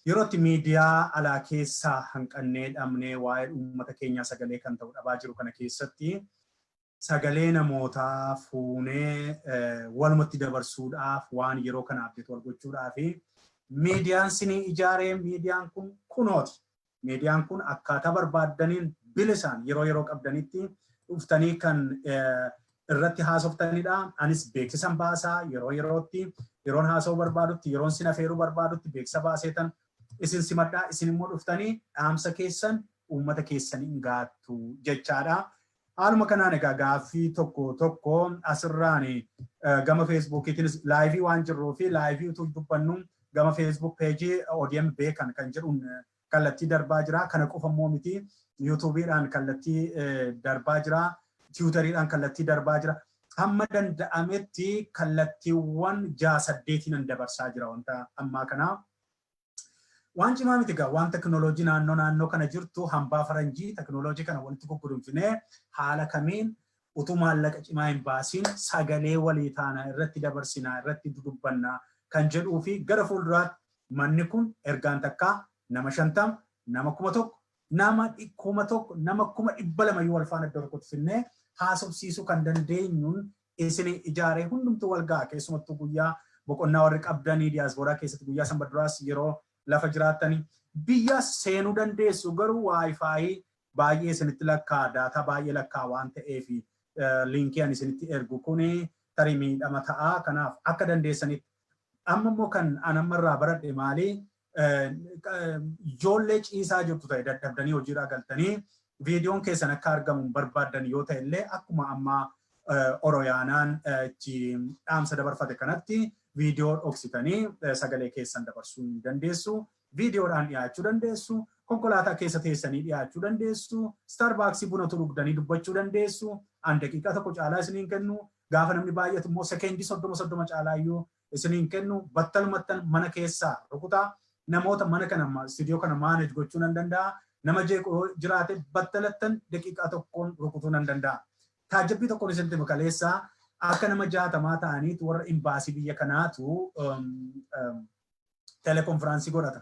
Yerootti miidiyaa alaa keessaa hanqannee dhabnee waa'ee uummata keenyaa sagalee kan ta'u dhabaa jiru kana keessatti sagalee namootaa fuunee walumatti dabarsuudhaaf waan yeroo kana abdeetu wal gochuudhaaf miidiyaan sinii ijaaree miidiyaan kun kunooti. Miidiyaan kun akkaataa barbaaddaniin bilisaan yeroo qabdanitti dhuftanii kan irratti haasoftanidha. Anis beeksisan baasaa yerootti yeroon haasa'uu barbaadutti yeroon sin afeeruu barbaadutti beeksisa baaseetan isin simadhaa isin immoo dhuftanii dhaamsa keessan uummata keessaniin gaattu jechaadha. Haaluma kanaan egaa gaaffii tokko asirraan gama feesbuukiitiinis laayivii waan jirruu fi laayivii utuu dubbannu gama feesbuuk peejii ODM beekan kan jedhuun kallattii darbaa jira. Kana qofa immoo miti yuutuubiidhaan kallattii darbaa jira. Tiwutariidhaan kallattii darbaa jira. Hamma danda'ametti kallattiiwwan 6-8 dabarsaa jira wanta ammaa kanaa. Waan cimaa miti egaa waan teknooloojii naannoo kana jirtu hambaa faranjii teknooloojii kana walitti gurgurumfinee haala kamiin utuu maallaqa cimaa hin baasiin sagalee walii taanaa irratti dabarsinaa irratti dudubbannaa kan jedhuu fi gara fuulduraatti manni kun ergaan takkaa nama 50 nama 1,000 nama 1,000 nama 200 wal faana iddoo tokkotti finnee haasofsiisuu kan dandeenyuun isin ijaaree hundumtuu wal ga'a keessumattuu guyyaa boqonnaa warri qabdanii diiyaasporaa keessatti guyyaa sanbaduraas yeroo lafa jiraatanii biyya seenuu dandeessu garuu waayifaayi baay'ee isinitti lakkaa daataa baay'ee lakkaa waan ta'eef liinkii ani isinitti ergu kuni tarii miidhama ta'a kanaaf akka dandeessanitti amma immoo kan anammarraa baradhe maali ijoollee ciisaa jirtu ta'e dadhabdanii hojiirraa galtanii viidiyoon keessan akka argamu barbaaddan yoo ta'e illee akkuma ammaa oroyaanaan dhaamsa dabarfate kanatti viidiyoo dhoksitanii sagalee keessan dabarsuu dandeessu. Viidiyoodhaan dhiyaachuu dandeessu. Konkolaataa keessa teessanii dhiyaachuu dandeessu. Starbucksii buna dhugdanii dubbachuu dandeessu. An daqiiqaa tokko caalaa isiniin kennu. Gaafa namni baay'atu immoo sekeendii 30 caalaa iyyuu isiniin kennu. Battalumatti mana keessaa rukutaa namoota mana kana istiidiyoo kana maaneej gochuu nan danda'a. Nama jeeqoo jiraate battalattan daqiiqaa tokkoon rukutuu nan danda'a. Taajabbii tokkoon isinitti makaleessaa akka nama 60 ta'aniitu warra imbaasii biyya kanaatu telekonfiraansii godhata.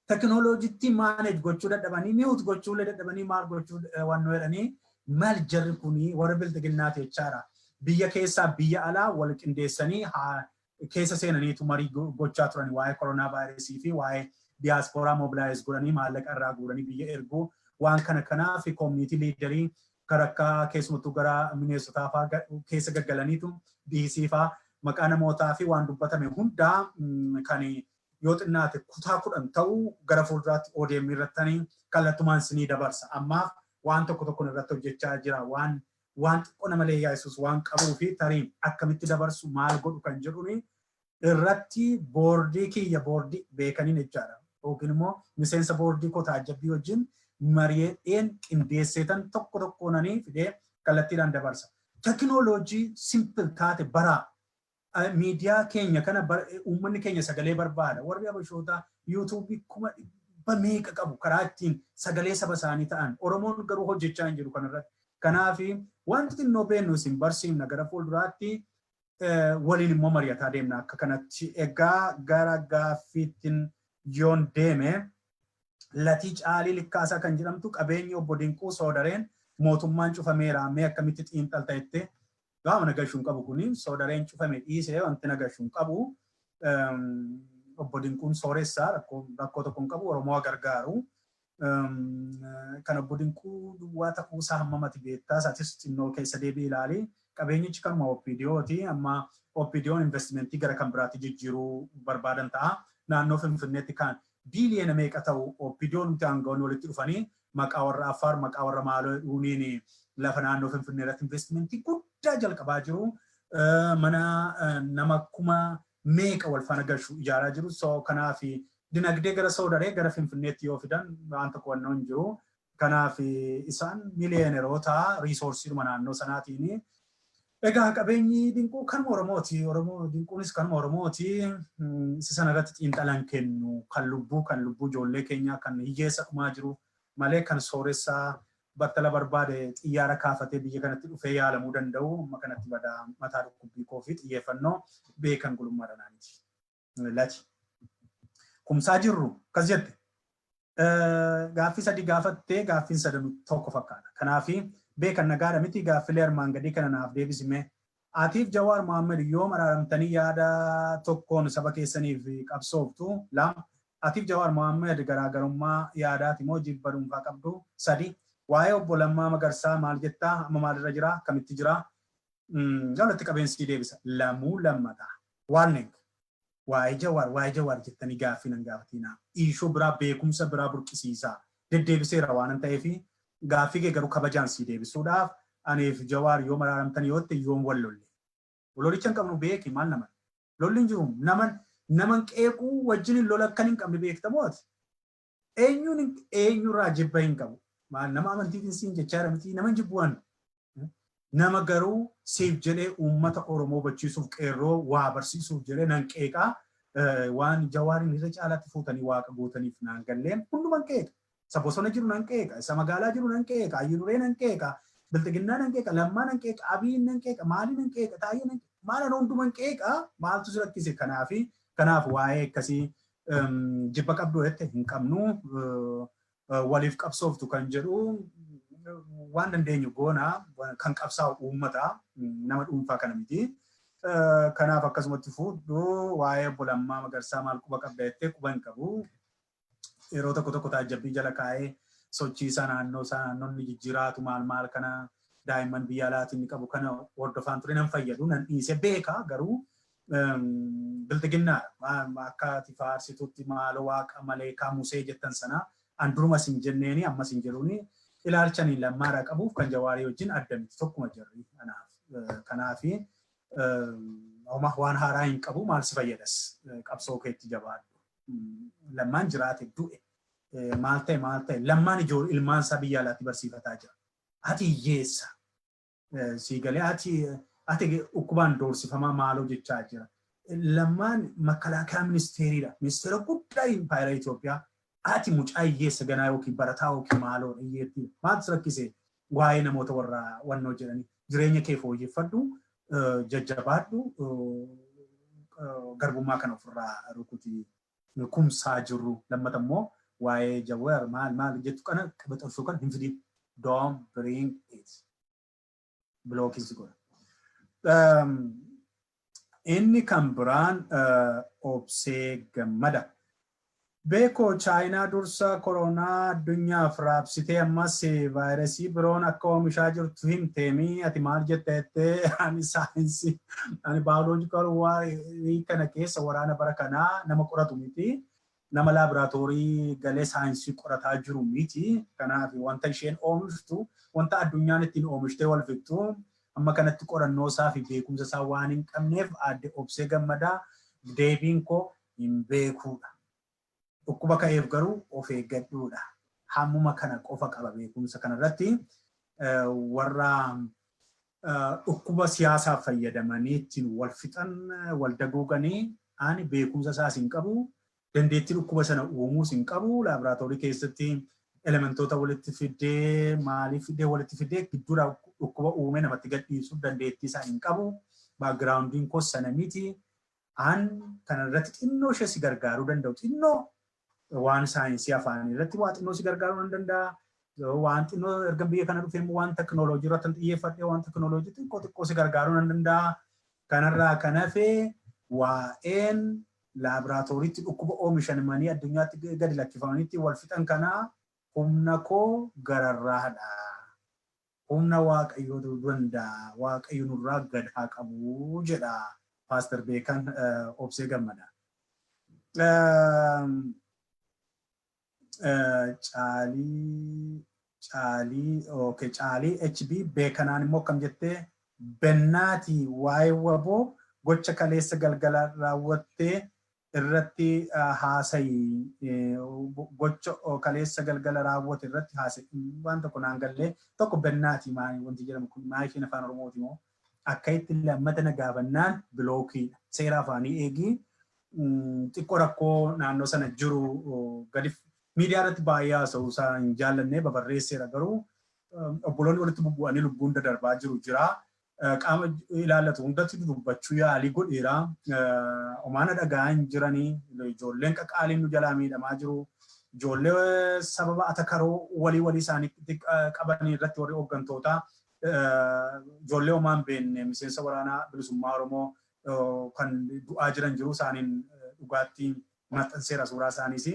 Teknooloojiitti maaneej gochuu dadhabanii mi'uut gochuullee dadhabanii maal gochuu waan nu jedhanii maal jarri kunii warra biltiginnaati jechaadha. Biyya keessaa biyya alaa wal qindeessanii keessa seenaniitu marii gochaa turani waa'ee koronaa vaayirasii fi waa'ee diiyaasporaa mobilaayiz godhanii maallaqa irraa guuranii biyya erguu waan kana fi koomunitii liidarii karakkaa keessumattuu gara mineessotaa fa'aa keessa gaggalaniitu DC fa'aa maqaa namootaa fi waan dubbatame hundaa kan yoo xinnaate kutaa 10 ta'uu gara fuulduraatti ODM irrattanii kallattumaan sinii dabarsa. Ammaaf waan tokko irratti hojjechaa jira waan xiqqoo nama leeyyaasuus waan qabuu fi tariin akkamitti dabarsu maal godhu kan jedhuni irratti boordii beekaniin jechaadha. Yookiin immoo miseensa boordii koo taajabbii wajjin mari'een qindeesseetan tokkoonanii fidee kallattiidhaan dabarsa. Teknooloojii simpil taate baraa miidiyaa keenya kana uummanni keenya sagalee barbaada. Warri Habashootaa yuutuubii kuma meeqa qabu karaa ittiin sagalee saba isaanii ta'an. Oromoon garuu hojjechaa hin jiru kanarratti. Kanaaf wanti xinnoo beennu isin barsiifna gara fuulduraatti waliin immoo mari'ataa deemna akka kanatti. Egaa gara gaaffiittiin yoon deeme Latii Caalii Likkaasaa kan jedhamtu qabeenyi obbo Dinquu Soodareen mootummaan cufameera mee akkamitti xiinxalta jettee gaafa nagashuun qabu kuni Soodareen cufame dhiisee wanti nagashuun qabu obbo Dinquun sooressaa rakkoo tokko hin qabu Oromoo gargaaru kan obbo Dinquu duwwaa ta'uusaa hammamati beektaa isaatis xinnoo keessa deebii ilaali qabeenyichi kanuma OPDOti amma OPDOon investimentii gara kan biraatti jijjiiruu barbaadan ta'a naannoo Finfinneetti kan biiliyoona meeqa ta'u OPDOon nuti aangawoonni walitti dhufanii maqaa warra Affaar maqaa warra Maaloo dhuuniin lafa naannoo Finfinnee irratti investimentii guddaa jalqabaa jiru mana nama kuma meeqa wal faana gashu ijaaraa jiru so kanaaf dinagdee gara Soodaree gara Finfinneetti yoo fidan waan tokko wannoo hin jiru kanaaf isaan miliyooneroota riisoorsii naannoo sanaatiin egaa qabeenyi Dinquu kanuma Oromooti. Dinquunis kanuma Oromooti. Isa sana irratti xiinxalan kennu kan lubbuu ijoollee keenyaa kan hiyyeessa dhumaa jiru malee kan sooressaa battala barbaade xiyyaara kaafatee biyya kanatti dhufee yaalamuu danda'u amma kanatti badaa mataa dhukkubbii koo fi xiyyeeffannoo beekan gulummaa dhanaaniiti. Lati. Kumsaa jirru kas jette. Gaaffii 3 gaafattee gaaffiin 3 tokko fakkaata. Kanaafi beekan nagaadha miti gaaffilee armaan gadii kana naaf deebisime. Atiif Jawaar Mohammed yoo maraaramtanii yaada tokkoon saba keessaniif qabsooftu 2 Atiif Jawaar Mohammed garaagarummaa yaadaati moo jibba dhuunfaa qabdu 3 waa'ee obbo Lammaa Magarsaa maal jettaa amma maalirra jira kamitti jira jaalatti qabeensi deebisa lamuu lammata warning waa'ee jawaar jettanii gaaffii nan gaafatina. Iishoo biraa beekumsa biraa burqisiisaa. Deddeebiseera waan ta'eef gaaffii kee garuu kabajaan sii deebisuudhaaf aniif jawaar yoo maraaramtan yoo ta'e yoom wal lolle. Lolicha hin qabnu beeki maal naman. Lolli hin jiru naman qeequu wajjin lola akkan hin qabne beektamooti. Eenyurraa jibba hin qabu. Maal nama amantiitiin siin jechaa miti nama jibbuwan. Nama garuu siif jedhee uummata Oromoo hubachiisuuf qeerroo waa barsiisuuf jedhee nan qeeqaa waan jawaariin irra caalaatti fuutanii waaqa gootaniif naan galleen hunduman qeeqa. Isa bosona jiru nan qeeqa, isa magaalaa jiru nan qeeqa, ayyuree nan qeeqa, biltiginnaa nan qeeqa, lammaa nan qeeqa, abiyin nan qeeqa, maalii nan qeeqa, taayee nan qeeqa, maalan hunduman qeeqa maaltu si rakkise kanaaf waa'ee akkasii jibba qabdu jette hin qabnu waliif qabsooftu kan jedhu waan dandeenyu goona kan qabsaa'u uummata nama dhuunfaa kana miti. Kanaaf akkasumatti fuudhu waa'ee obbo Lammaa Magarsaa maal quba qabda jettee quba hin qabu. Yeroo tokko taajjabbii jala kaa'ee sochii isaa naannoonni jijjiiraatu maal kana daa'imman biyya alaatiin ni qabu kana hordofaan ture nan fayyadu nan dhiise beeka garuu biltiginnaa akka ati faarsitutti maaloo waaqa malee kaamusee jettan sana an durumas hin jenneeni ammas hin jedhuuni ilaalchanii lammaadhaa qabuuf kan jawaarii wajjin adda miti tokkuma jirri kanaafi waan haaraa hin qabu maal si fayyadas qabsoo keetti jabaadhu lammaan jiraate du'e maal ta'e lammaan ijoollee ilmaan isaa biyya alaatti barsiifataa jira ati hiyyeessa siigalee ati ukkubaan doorsifamaa maaloo jechaa jira lammaan makalaakaa ministeeriidha ministeera guddaa impaayera Itoophiyaa ati mucaa hiyyeessa ganaa yookiin barataa yookiin maaloo hiyyeetti maaltu rakkise waa'ee namoota warra wannoo jedhanii jireenya kee fooyyeffadhu jajjabaadhu garbummaa kana ofirraa rukutii kumsaa jirru lammata immoo waa'ee jawaar maal jettu kana qabaxachuu kan hin fidin don't bring it blocking godha. Inni kan biraan obsee gammada. Beekoo chaayinaa dursa koronaa addunyaaf raabsitee ammas vaayirasii biroon akka oomishaa jirtu himteemii ati maal jettee ani saayinsii ani baayoloojikaal waarii kana keessa waraana bara kanaa nama qoratu miti nama laaboraatoorii galee saayinsii qorataa jiru miti kanaaf wanta isheen oomishtu wanta addunyaan ittiin oomishtee wal fixxu amma kanatti qorannoo isaa fi beekumsa isaa waan hin qabneef adde obsee gammadaa deebiin koo hin beekuudha. Dhukkuba ka'eef garuu of eeggadhuudha. Hammuma kana qofa qaba beekumsa kanarratti warra dhukkuba siyaasaaf fayyadamanii ittiin wal fixan wal daguuganii ani beekumsa isaas hin qabu dandeettii dhukkuba sana uumuus hin qabu laaboraatoorii keessatti elementoota walitti fidee maalii fidee walitti fidee gidduudha dhukkuba uume namatti gadhiisuu dandeettii isaa hin qabu baagiraawundiin koo sana miti an kanarratti xinnoo ishee si gargaaruu danda'u xinnoo waan saayinsii afaanii irratti waan xinnoo si gargaaruu nan danda'a. Waan xinnoo erga biyya kana dhufee waan teknooloojii irratti xiyyeeffadhee waan teknooloojii xiqqoo si gargaaruu nan danda'a. Kanarraa kan hafe waa'een laaboraatooriitti dhukkuba oomishamanii addunyaatti gadi lakkifamanitti wal fixan kanaa humna koo gararraadha. Humna waaqayyoo danda'a. Waaqayyo nurraa gad haa qabu jedha Paaster Beekan obsee gammada. Caalii HB beekanaan immoo akkam jettee bennaati waa'ee waboo gocha kaleessa galgala raawwattee irratti haasayi gocha kaleessa galgala raawwate irratti haasayi waan tokko naan gallee tokko bennaati maali wanti jedhamu kun maayishiin afaan Oromooti moo akka itti lammata na gaafannaan bilookiidha seera afaanii eegii xiqqoo rakkoo naannoo sana jiru gadi miidiyaa irratti baay'ee haasa'uu isaa hin jaallannee babarreesseera garuu obboloonni walitti bubbu'anii lubbuun darbaa jiru jira. Qaama ilaallatu hundatti dubbachuu yaalii godheera. Omaana dhagaa hin jiranii ijoolleen qaqaaliin nu jalaa miidhamaa jiru. Ijoollee sababa atakaroo walii isaanii qabanii irratti warri hooggantoota ijoollee homaan beenne miseensa waraanaa bilisummaa Oromoo kan du'aa jiran jiru isaaniin dhugaatti maxxanseera suuraa isaaniis.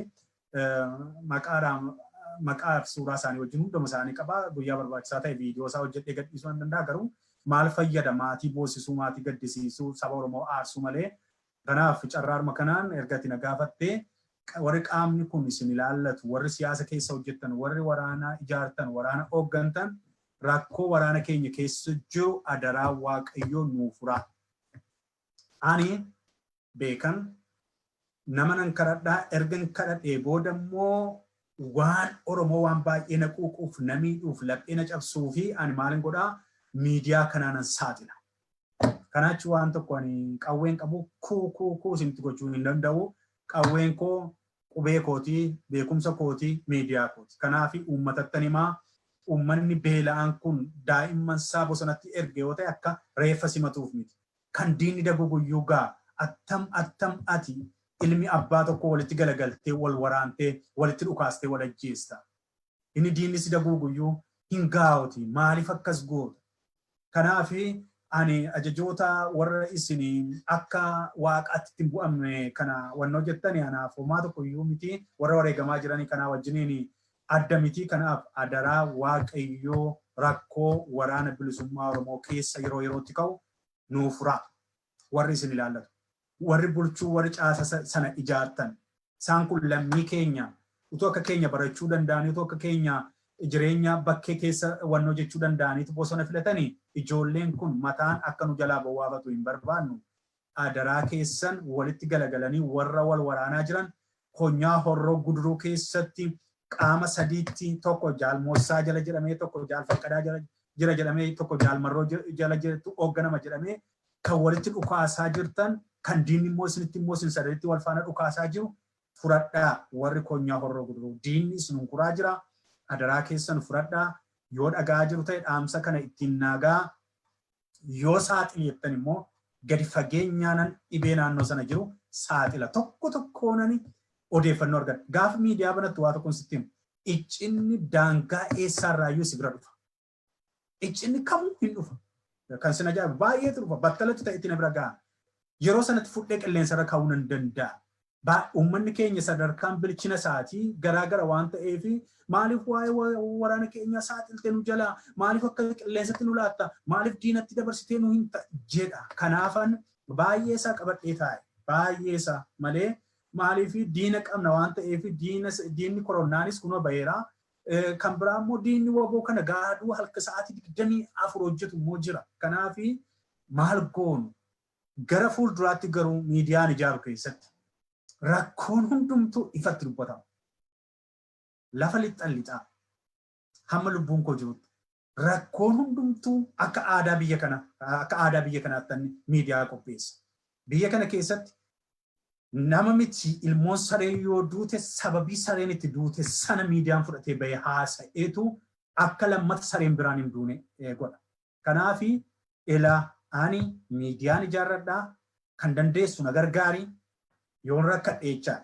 Maqaaf suuraa isaanii wajjin hunduma isaanii qaba guyyaa barbaachisaa ta'e viidiyoo isaa hojjedhee gadhiisuu hin danda'a garuu maal fayyada maatii boosisuu maatii gaddisiisuu saba Oromoo aarsuu malee Kanaaf carraarma kanaan ergati na gaafattee warri qaamni kun isin ilaallatu, warri siyaasa keessa hojjettan, warri waraana ijaartan, waraana hooggantan rakkoo waraana keenya keessa jiru adaraa Waaqayyoo nuuf furaa. Ani beekan nama nan kadhadhaa ergan kadhadhee booda immoo waan Oromoo waan baay'ee na quuquuf na miidhuuf laphee na cabsuu fi ani maalin godhaa miidiyaa kanaanan saaxila. Kanaachi waan tokko ani qawween qabu kuu isinitti gochuu hin danda'u. Qawween koo qubee kootii, beekumsa kootii, miidiyaa kooti. Kanaaf uummatattan himaa uummanni beela'aan kun daa'imman isaa bosonatti erge yoo ta'e akka reeffa simatuuf miti. Kan diinni daguguyyuu gaa attam ati ilmi abbaa tokko walitti galagaltee wal waraantee walitti dhukaastee wal ajjeesta. Inni diinni si daguguyyuu hin gaa'oti. Maaliif akkas goota? Kanaaf ani ajajoota warra isin akka waaqaatti ittiin bu'amne kana wannoo jettani anaaf homaa tokko iyyuu miti warra wareegamaa jiranii kanaa wajjiniin adda miti. Kanaaf adaraa Waaqayyoo rakkoo waraana bilisummaa Oromoo keessa yeroo yerootti ka'u nuuf furaa. Warri isin ilaallatu, warri bulchuu, warri caasa sana ijaartan, isaan kun lammii keenya utuu akka keenya barachuu danda'anii, utuu akka keenya jireenya bakkee keessa wannoo jechuu danda'aniitu bosona filatanii ijoolleen kun mataan akka nu jalaa bowwaafatu hin barbaannu. Adaraa keessan walitti galagalanii warra wal waraanaa jiran Konyaa Horroo Guduruu keessatti qaama sadiitti tokko jaalmoossaa jala jedhamee tokko jaalfaqqadaa jala jedhamee tokko jaalmarroo jala jedhamtu hoogganama jedhamee kan walitti dhukaasaa jirtan kan diinni immoo isinitti immoo isin sadanitti wal faana dhukaasaa jiru furadhaa warri Konyaa Horroo Guduruu. Diinni isin hunkuraa jira. Adaraa keessan furadhaa. Yoo dhagaa jiru ta'e dhaamsa kana ittiin naagaa. Yoo saaxileettan immoo gadi fageenyaanan dhibee naannoo sana jiru saaxila tokko tokkoonani odeeffannoo argata. Gaafa miidiyaa banattu waa tokkoon sitti himu. Iccinni daangaa eessaarraayyuu si bira dhufa. Iccinni kamuu hin dhufa. Kan sin ajaa'ibu baay'eetu dhufa. Battalatti ta'e itti na bira ga'a. Yeroo sanatti fudhee qilleensarra kaa'uu nan danda'a. Uummanni keenya sadarkaan bilchina isaatii garaagara waan ta'eef maaliif waa'ee waraana keenya saaxiltee nu jalaa maaliif akka qilleensatti nu laatta maaliif diinatti dabarsitee nu hin jedha. Kanaafan baay'ee isaa qabadhee taa'e baay'ee isaa malee maaliif diina qabna waan ta'eef diinni koronaanis kunoo baheera. Kan biraa immoo diinni waboo kana gaaduu halka sa'aatii 24 hojjetu immoo jira. Kanaaf maal goonu gara fuulduraatti garuu miidiyaan ijaaru keessatti rakkoon hundumtuu ifatti dubbatama. Lafa lixaa hamma lubbuun koo jirutti rakkoon hundumtuu akka aadaa biyya kanaatti miidiyaa qopheessa. Biyya kana keessatti nama miti ilmoon saree yoo duute sababii sareen itti duute sana miidiyaan fudhatee bahee haasa'eetu akka lammata sareen biraan hin duune godha. Kanaaf ani miidiyaan ijaarradhaa kan dandeessu na gargaari. Yoon rakkadheechaa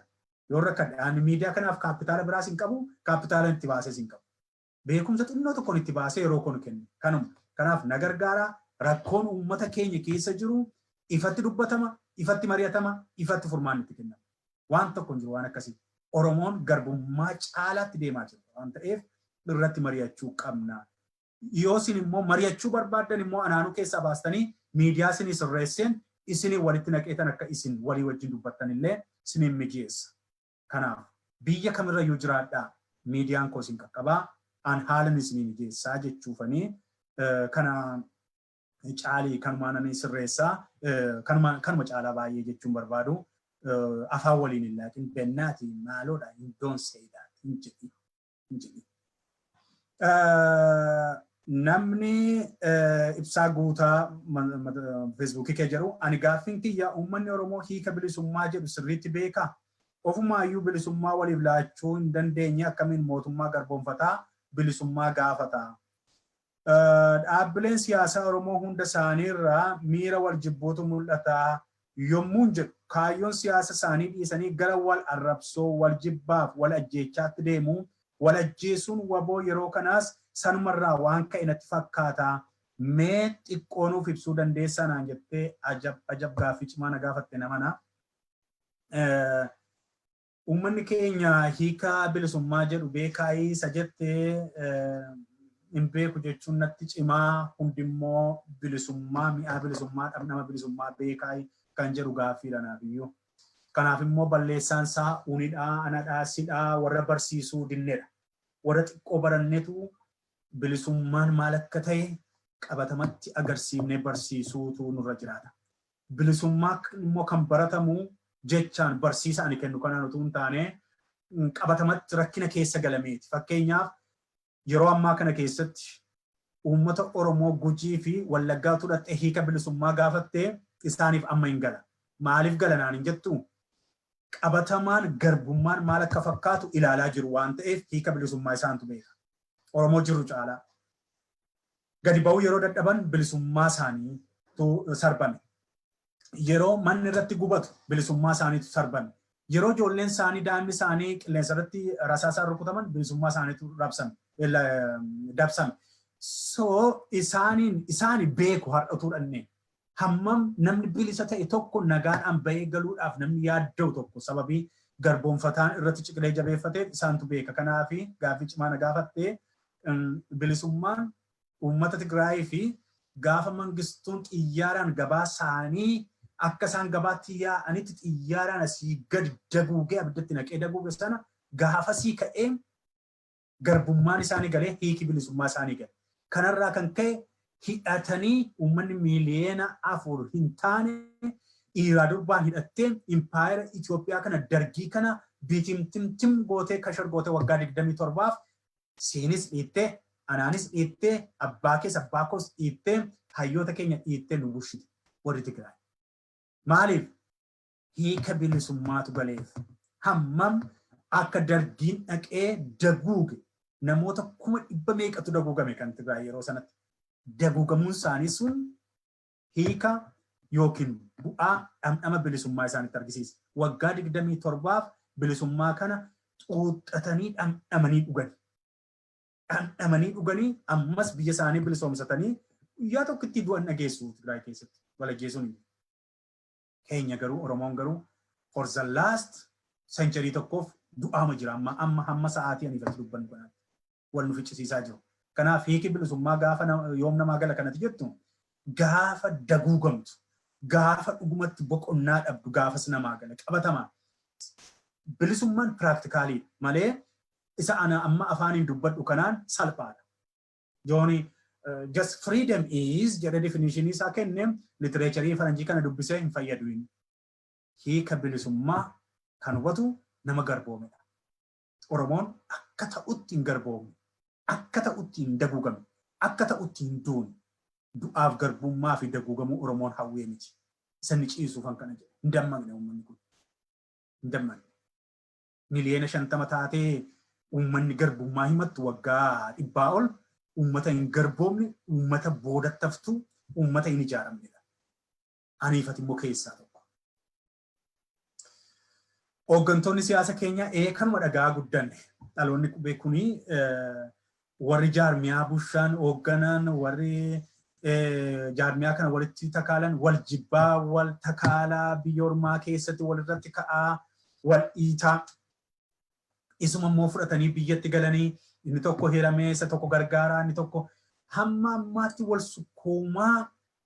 yoon rakkadhe miidiyaa kanaaf kaapitaala biraas hin qabu kaapitaala itti baases hin qabu. Beekumsa xinnoo tokkoon itti baasee yeroo kun kennu. Kanaaf na gargaara rakkoon uummata keenya keessa jiru ifatti dubbatama, ifatti mari'atama, ifatti furmaanni itti kennama. Waan tokko hin jiru waan akkasii. Oromoon garbummaa caalaatti deemaa jira waan ta'eef irratti mari'achuu qabna. Yoo isin immoo mari'achuu barbaaddan immoo anaanuu keessaa baastanii miidiyaa isinii sirreesseen isinii walitti naqeetan akka isin walii wajjin dubbattan illee isiniin mijeessa. Kanaaf biyya kamirrayyuu jiraadhaa miidiyaan koo isin qaqqabaa an haalan isinii mijeessaa jechuufanii kana caalii kanumaan sirreessaa kanuma caalaa baay'ee jechuun barbaadu afaan waliin hin laaqin bennaati maaloodha you don't say that hin jedhi. Namni ibsaa guutaa feesbuukii kee jedhu ani gaaffiin kiyya uummanni Oromoo hiika bilisummaa jedhu sirriitti beekaa. Ofumaayyuu bilisummaa waliif laachuu hin dandeenye akkamiin mootummaa garboonfataa bilisummaa gaafata. Dhaabbileen siyaasaa Oromoo hunda isaaniirraa miira wal jibbuutu mul'ata yommuun jedhu kaayyoon siyaasa isaanii dhiisanii gara wal arrabsoo wal jibbaaf wal ajjeechaatti deemu. Wal ajjeesuun waboo yeroo kanaas sanumarraa waan ka'e natti fakkaata. Mee xiqqoonuuf ibsuu dandeessaa naan jettee ajab gaaffii cimaa na gaafatte namana. Uummanni keenya hiika bilisummaa jedhu beekaayii isa jettee hin beeku jechuun natti cimaa hundimmoo bilisummaa mi'aa bilisummaa nama bilisummaa beekaayii kan jedhu gaaffiidha iyyuu. Kanaaf immoo balleessaan isaa unidhaa, anadhaa, sidhaa warra barsiisuu dinneedha. Warra xiqqoo barannetu bilisummaan maal akka ta'e qabatamatti agarsiifnee barsiisuutu nurra jiraata. Bilisummaa immoo kan baratamu jechaan barsiisa ani kennu kanaan utuu hin taane qabatamatti rakkina keessa galameeti. Fakkeenyaaf yeroo ammaa kana keessatti uummata Oromoo Gujii fi Wallaggaatu dhattee hiika bilisummaa gaafattee isaaniif amma hin gala. Maaliif galanaan hin jettu? Qabatamaan garbummaan maal akka fakkaatu ilaalaa jiru waan ta'eef hiika bilisummaa isaantu beeka. Oromoo jiru caalaa. Gadi ba'uu yeroo dadhaban bilisummaa isaaniitu sarbame. Yeroo manni irratti gubatu bilisummaa isaaniitu sarbame. Yeroo ijoolleen isaanii daa'imni isaanii qilleensa irratti rasaasaan rukutaman bilisummaa isaaniitu dabsame. So isaani beeku har'atuu dhannee. Hammam namni bilisa ta'e tokko nagaadhaan bahee galuudhaaf namni yaadda'u tokko sababii garboonfataan irratti ciqilee jabeeffateef isaantu beeka. Kanaaf gaaffii cimaa na gaafattee bilisummaan uummata Tigraayii fi gaafa mangistuun xiyyaaraan gabaa isaanii akka isaan gabaatti yaa'anitti xiyyaaraan asii gadi daguugee abiddatti naqee daguuge sana gaafasii ka'ee garbummaan isaanii galee hiiki bilisummaa isaanii gale. Kanarraa kan ka'e hidhatanii uummanni miiliyoona 4 hin taane dhiiraa durbaan hidhattee impaayera Itoophiyaa kana dargii kana bitimtimtim gootee kashar gootee waggaa 27f siinis dhiittee anaanis dhiittee abbaa keessa abbaa koos dhiittee hayyoota keenya dhiittee nu bushite warri Tigraay. Maaliif? Hiika bilisummaatu galeef. Hammam akka dargiin dhaqee daguuge namoota 100,000 meeqatu daguugame kan Tigraay yeroo sanatti. Daguugamuun isaanii sun hiika yookiin bu'aa dhamdhama bilisummaa isaanitti argisiisa. Waggaa 27f bilisummaa kana xuuxatanii dhamdhamanii dhugani. Dhamdhamanii dhuganii ammas biyya isaanii bilisoomsatanii guyyaa tokko itti du'an dhageessu Tigraay keessatti walajjeesuun. Keenya garuu Oromoon garuu for the last century tokkoof du'aama jira amma hamma sa'aatii aniifatti dubbannu kanatti wal nu ficcisiisaa jiru. Kanaaf hiiki bilisummaa gaafa yoom namaa gala kanatti jettu gaafa daguugamtu gaafa dhugumatti boqonnaa dhabdu gaafas namaa gala qabatamaa. Bilisummaan piraaktikaalii malee isa ana amma afaaniin dubbadhu kanaan salphaadha. Jooni just freedom is jedhe definitionii isaa kenne literaaturii faranjii kana dubbisee hin fayyadu. Hiika bilisummaa kan hubatu nama garboomedha. Oromoon akka ta'utti hin garboomne. Akka ta'utti hin daguugame, akka ta'utti hin duune, du'aaf garbummaa fi daguugamuu Oromoon hawwee miti. Isa ciisuuf kana jedhe. Hin dammaqne uummanni kun. Hin dammaqne. Miliyoona 50 taatee uummanni garbummaa himattu waggaa 100 ol uummata hin garboomne, uummata boodattaftu, uummata hin ijaaramnedha. Aniifati immoo keessaa tokko. Hooggantoonni siyaasa keenyaa kanuma dhagaa guddanne. Dhaloonni beekunii warri jaarmiyaa bushaan hoogganan warri jaarmiyaa kana walitti takaalan wal jibbaa wal takaalaa biyya ormaa keessatti walirratti ka'aa wal dhiitaa isuma immoo fudhatanii biyyatti galanii inni tokko hiramee isa tokko gargaaraa inni tokko hamma ammaatti wal sukkoomaa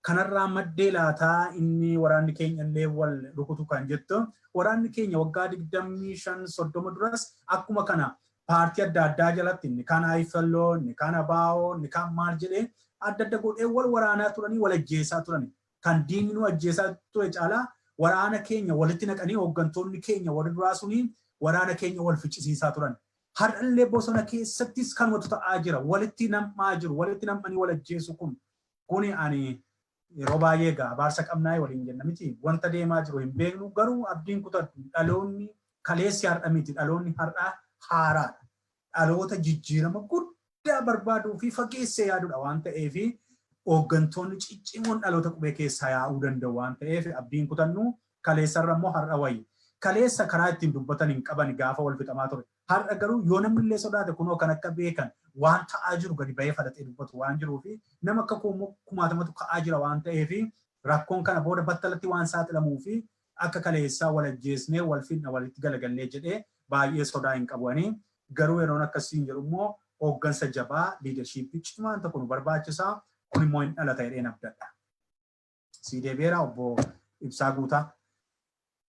kanarraa maddee laataa inni waraanni keenya illee wal rukutu kan jettu waraanni keenya waggaa 25-30 duras akkuma kana paartii adda addaa jalatti inni kaan Ayifalloo, inni kaan Abaa'oo, inni kaan maal jedhee adda adda godhee wal waraanaa turanii wal ajjeesaa turani. Kan diinni nu ajjeesaa ture caalaa waraana keenya walitti naqanii hooggantoonni keenya warri duraa suni waraana keenya wal ficcisiisaa turan. Har'allee bosona keessattis kanumatu ta'aa jira. Walitti nam'aa jiru. Walitti nam'anii wal ajjeesu kun. Kuni ani yeroo baay'ee abaarsa qabnaa waliin jenna miti. Wanta deemaa jiru hin beeknu garuu abdiin kutatu dhaloonni kaleessi har'a miti dhaloonni har'aa haaraadha. Dhaloota jijjiirama guddaa barbaaduu fi fageessee yaadudha waan ta'eef hooggantoonni ciccimoon dhaloota qubee keessaa yaa'uu danda'u waan ta'eef abdiin kutannu kaleessarra immoo har'a wayyi. Kaleessa karaa ittiin dubbatan hin qaban gaafa wal fixamaa ture. Har'a garuu yoo namni illee sodaate kunoo kan akka beekan waan ta'aa jiru gadi bahee fudhatee dubbatu waan jiruufi nama akka kumaatamatu ka'aa jira waan ta'eef rakkoon kana booda battalatti waan saaxilamuu fi akka kaleessaa wal ajjeesnee wal fidna walitti galagallee jedhee baay'ee sodaa hin qabuanii garuu yeroon akkasiin jedhu immoo hooggansa jabaa liidarshiippii cimaan tokko nu barbaachisaa kun immoo hin dhalata jedheen abdadha. Siideebeera obbo ibsaa guutaa.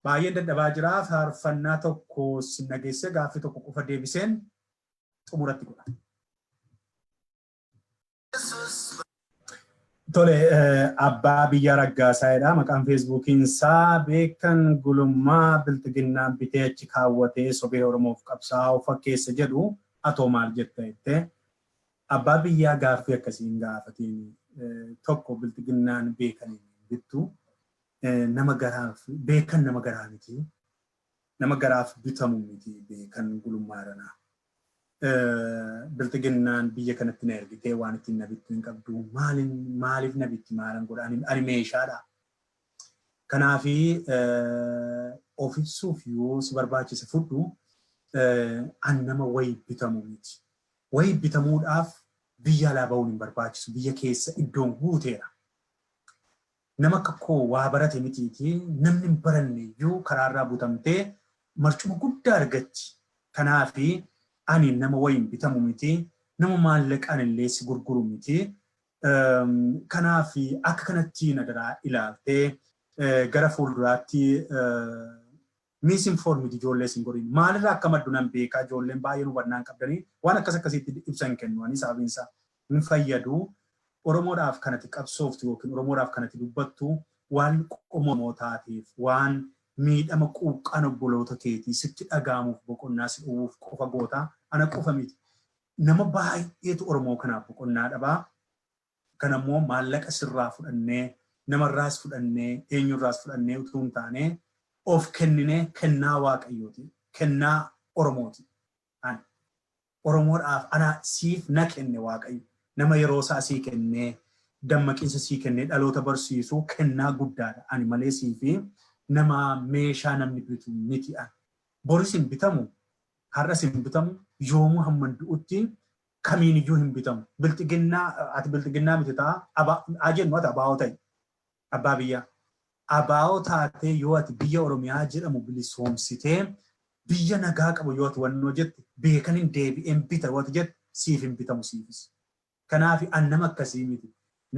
Baay'een dadhabaa jira faarfannaa tokko nageesse gaaffii tokko qofa deebiseen xumuratti godha. Tole abbaa biyyaa Raggaasaadha. Maqaan feesbuukiin isaa beekan gulummaa biltiginnaan bitee achi kaawwatee sobee Oromoof qabsaa'u fakkeessa jedhu atoo maal jetta jettee abbaa biyyaa gaaffii akkasiin gaafatiin tokko biltiginnaan beekaniin bittu nama garaaf beekan nama garaa miti nama garaaf bitamu miti beekan gulummaadhana. Biltiginnaan biyya kanatti na ergitee waan ittiin na bittu hin qabdu maaliif na bitti maalan godha ani meeshaadha. Kanaafi of ibsuuf yoo si barbaachise fudhu an nama wayii bitamu miti. Wayii bitamuudhaaf biyya alaa ba'uun hin barbaachisu biyya keessa iddoon guuteera. Nama akka koo waa barate mitiiti namni hin baranne iyyuu karaarraa butamtee marcuma guddaa argatti. Kanaafi ani nama wayin bitamu miti nama maallaqaan illee si gurguru miti. Kanaafi akka kanatti nadaraa ilaaltee gara fuulduraatti misinformiti ijoollee sin godhin maalirraa akka maddu nan beekaa ijoolleen baay'een hubannaan qabdanii waan akkasitti ibsan kennu ani sababiinsa hin fayyadu. Oromoodhaaf kanatti qabsooftu yookiin Oromoodhaaf kanatti dubbattu waan qomootaatiif waan miidhama quuqqaan obboloota keetii sitti dhagaamuuf boqonnaa si uwuuf qofa goota ana qofa miti. Nama baay'eetu Oromoo kanaaf boqonnaa dhabaa. Kanammoo maallaqa sirraa fudhannee namarraas fudhannee eenyurraas fudhannee utuu hin taane of kenninee kennaa Waaqayyooti kennaa Oromooti. Oromoodhaaf ana siif na kenne Waaqayyo. Nama yeroo isaa sii kennee dammaqinsa sii kennee dhaloota barsiisuu kennaa guddaadha. Ani malee sii fi nama meeshaa namni bitu miti ani. Boris hin bitamu, har'as hin bitamu, yoomuu hamman du'utti kamiin iyyuu hin bitamu. Ati biltiginnaa miti ta'a jennu ati abaa'oo ta'i. Abbaa biyyaa. Abaa'oo taatee yoo ati biyya Oromiyaa jedhamu bilisoomsitee biyya nagaa qabu yoo ati wannoo jette beekan hin deebi'een bita yoo ati jette siif hin bitamu siifis. Kanaafi an nama akkasii miti.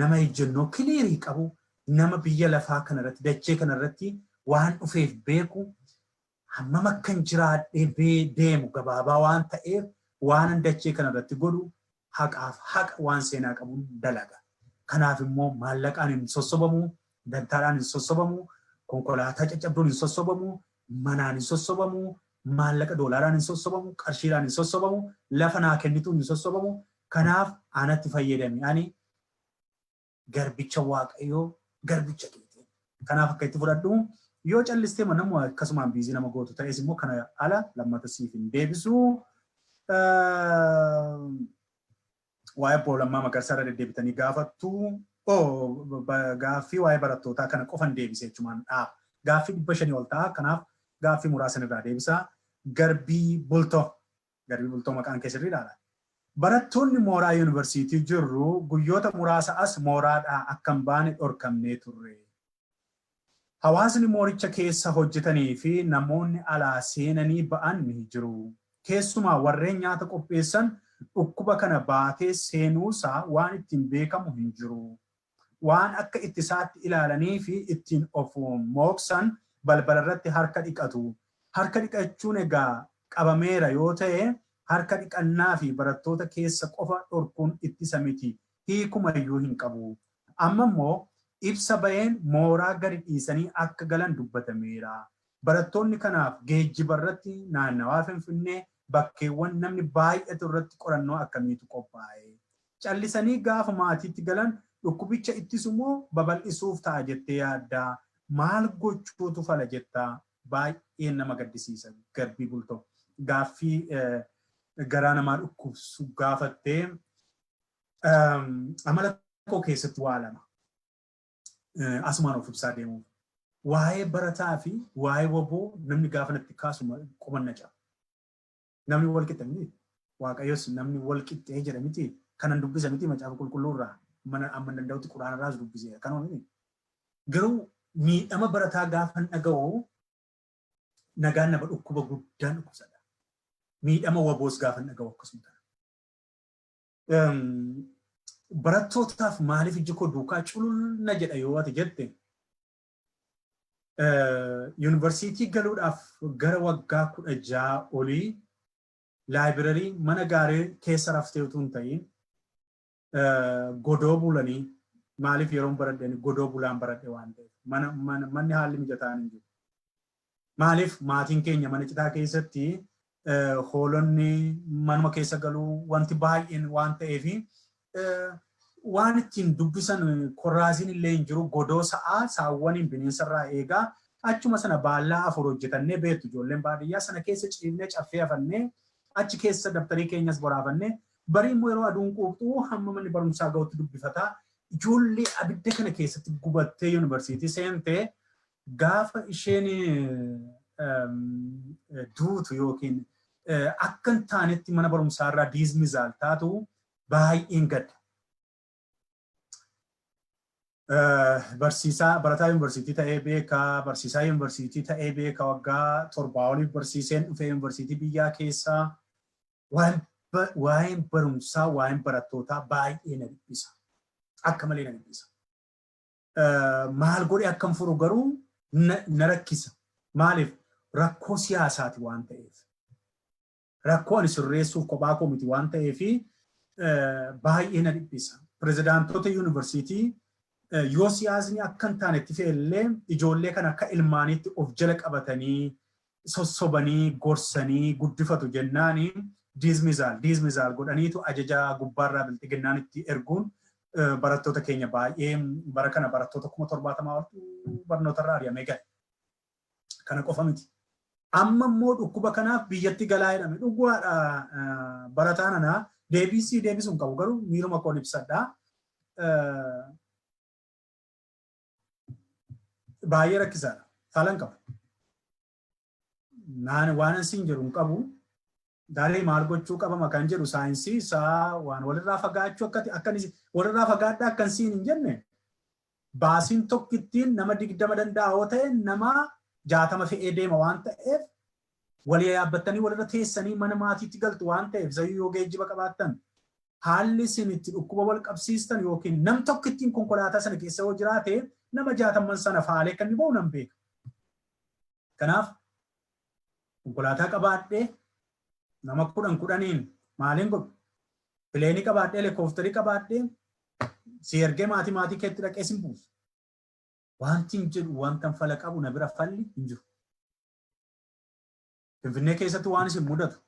Nama ejjennoo kiliirii qabu, nama biyya lafaa kanarratti, dachee kanarratti waan dhufeef beeku, hammam akkan jiraadhee deemu gabaabaa waan ta'eef waan dachee kanarratti godhu haqaaf haqa waan seenaa qabu dalaga. Kanaaf immoo maallaqaan hin sossobamu, dantaadhaan hin sossobamu, konkolaataa caccabduun hin sossobamu, manaan hin sossobamu, maallaqa doolaaraan hin sossobamu, qarshiidhaan hin sossobamu, lafa naa kennituun hin sossobamu. Kanaaf anatti fayyadami ani garbicha Waaqayyoo garbicha keetii. Kanaaf akka itti fudhadhu yoo callistee namoo akkasumaan biizii nama gootu ta'es immoo kana ala lammata siif hin deebisu. Waa'ee Boolammaa Magarsaa irra deddeebitanii gaafattu. Gaaffii waa'ee barattootaa kana qofan deebisee jechumaan dhaaba. Gaaffii 500 ol ta'a. Kanaaf gaaffii muraasan irraa deebisa. Garbii bultoo maqaan keessatti ilaala. Barattoonni mooraa yuunivarsiitii jirru guyyoota muraasa as mooraadhaa akkan baane dhorkamnee turre. Hawaasni mooricha keessa hojjetanii fi namoonni alaa seenanii ba'an ni jiru. Keessumaa warreen nyaata qopheessan dhukkuba kana baatee seenuusaa waan ittiin beekamu hin jiru. Waan akka ittisaatti ilaalanii fi ittiin of mooksan balbala irratti harka dhiqatu. Harka dhiqachuun egaa qabameera yoo ta'e harka dhiqannaa fi barattoota keessa qofa dhorkuun ittisa miti hiikuma iyyuu hin qabu. Amma immoo ibsa ba'een mooraa gadi dhiisanii akka galan dubbatameera. Barattoonni kanaaf geejjiba irratti naannawaa Finfinnee bakkeewwan namni baay'atu irratti qorannoo akkamiitu qophaa'e. Callisanii gaafa maatiitti galan dhukkubicha ittisu moo babal'isuuf ta'a jettee yaaddaa maal gochuutu fala jettaa baay'ee nama gaddisiisa garbii bultoo. Gaaffii garaa namaa dhukkubsu gaafattee amala koo keessatti waa lama asumaan of ibsaa deemuuf. Waa'ee barataa fi waa'ee woboo namni gaafa natti kaasu qubanna caala. Namni wal qixxe miti. Waaqayyos namni wal qixxee jedha miti. Kanan dubbisa miti macaafa qulqulluurraa mana amma danda'utti quraanarraas dubbisee kanuma miti. Garuu miidhama barataa gaafa dhaga'u nagaan nama dhukkuba guddaan dhukkubsadha. Miidhama woboos gaafa dhaga'u akkasuma. Barattootaaf maaliif iji koo duukaa cululna jedha yoo ati jette yuunivarsiitii galuudhaaf gara waggaa 16 olii laayibirarii mana gaarii keessa raftee utuu hin ta'in godoo bulanii maaliif yeroon baradheen godoo bulaan baradhe waan ta'eef manni haalli mijataan hin jiru. Maaliif maatiin keenya mana citaa keessatti hoolonni manuma keessa galuu wanti baay'een waan ta'eef waan ittiin dubbisan korraasiin illee hin jiru godoo saawwaniin bineensarraa eegaa achuma sana baallaa 4 hojjetannee beektu ijoolleen baadiyyaa sana keessa ciifnee caffee hafannee achi keessa dabtarii keenyas boraafannee barii immoo yeroo aduun quuqxuu hamma manni barumsaa ga'utti dubbifataa ijoollee abidda kana keessatti gubattee yuunivarsiitii seentee gaafa isheen duutu yookiin akka hin taanetti mana barumsaarraa diizmizaal taatu baay'een gadda. Barsiisaa barataa yuunivarsiitii ta'ee beekaa barsiisaa yuunivarsiitii ta'ee beekaa waggaa 7 oliif barsiiseen dhufee yuunivarsiitii biyyaa keessaa waa'een barumsaa waa'een barattootaa baay'ee na dhiphisa. Akka malee na dhiphisa. Maal godhee akkam furu garuu na rakkisa. Maaliif rakkoo siyaasaati waan ta'eef. Rakkoo ani sirreessuuf kophaa koo miti waan ta'eef baay'ee na dhiphisa. Pirezidaantoota yuunivarsiitii yoo siyaasni akka hin taanetti fe'ellee ijoollee kan akka ilmaaniitti of jala qabatanii sossobanii gorsanii guddifatu jennaani diizmizaal godhaniitu ajaja gubbaarraa bilxiginnaan itti erguun barattoota keenya baay'ee bara kana barattoota 70,000 barnootarraa ari'amee gale. Kana qofa miti. Amma immoo dhukkuba kanaaf biyyatti galaa jedhame dhugaadha barataan anaa deebisuun qabu garuu miiruma koon ibsadhaa. Baay'ee rakkisaadha. Faalan qabu. Waan asiin jedhu hin qabu. Daaree maal gochuu qabama kan jedhu saayinsii isaa waan walirraa fagaachuu akkanis walirraa fagaadhaa akkansiin hin jenne baasiin tokkittiin nama 20 danda'a yoo ta'e nama 60 fe'ee deema waan ta'eef walii yaabbattanii walirra teessanii mana maatiitti galtu waan ta'eef zayyuu yoo geejjiba qabaattan haalli isin itti dhukkuba wal qabsiistan yookiin nam tokkittiin konkolaataa sana keessa yoo jiraate nama 60 sana faalee kan inni ba'u nan beeka. Kanaaf konkolaataa qabaadhee nama 10 maaliin godhu pileenii qabaadhee helikoofteri qabaadhee si ergee maatii keetti dhaqee sin buusu. Wanti hin jedhu wanta fala qabu na bira falli hin jiru. Finfinnee keessatti waan isin mudatu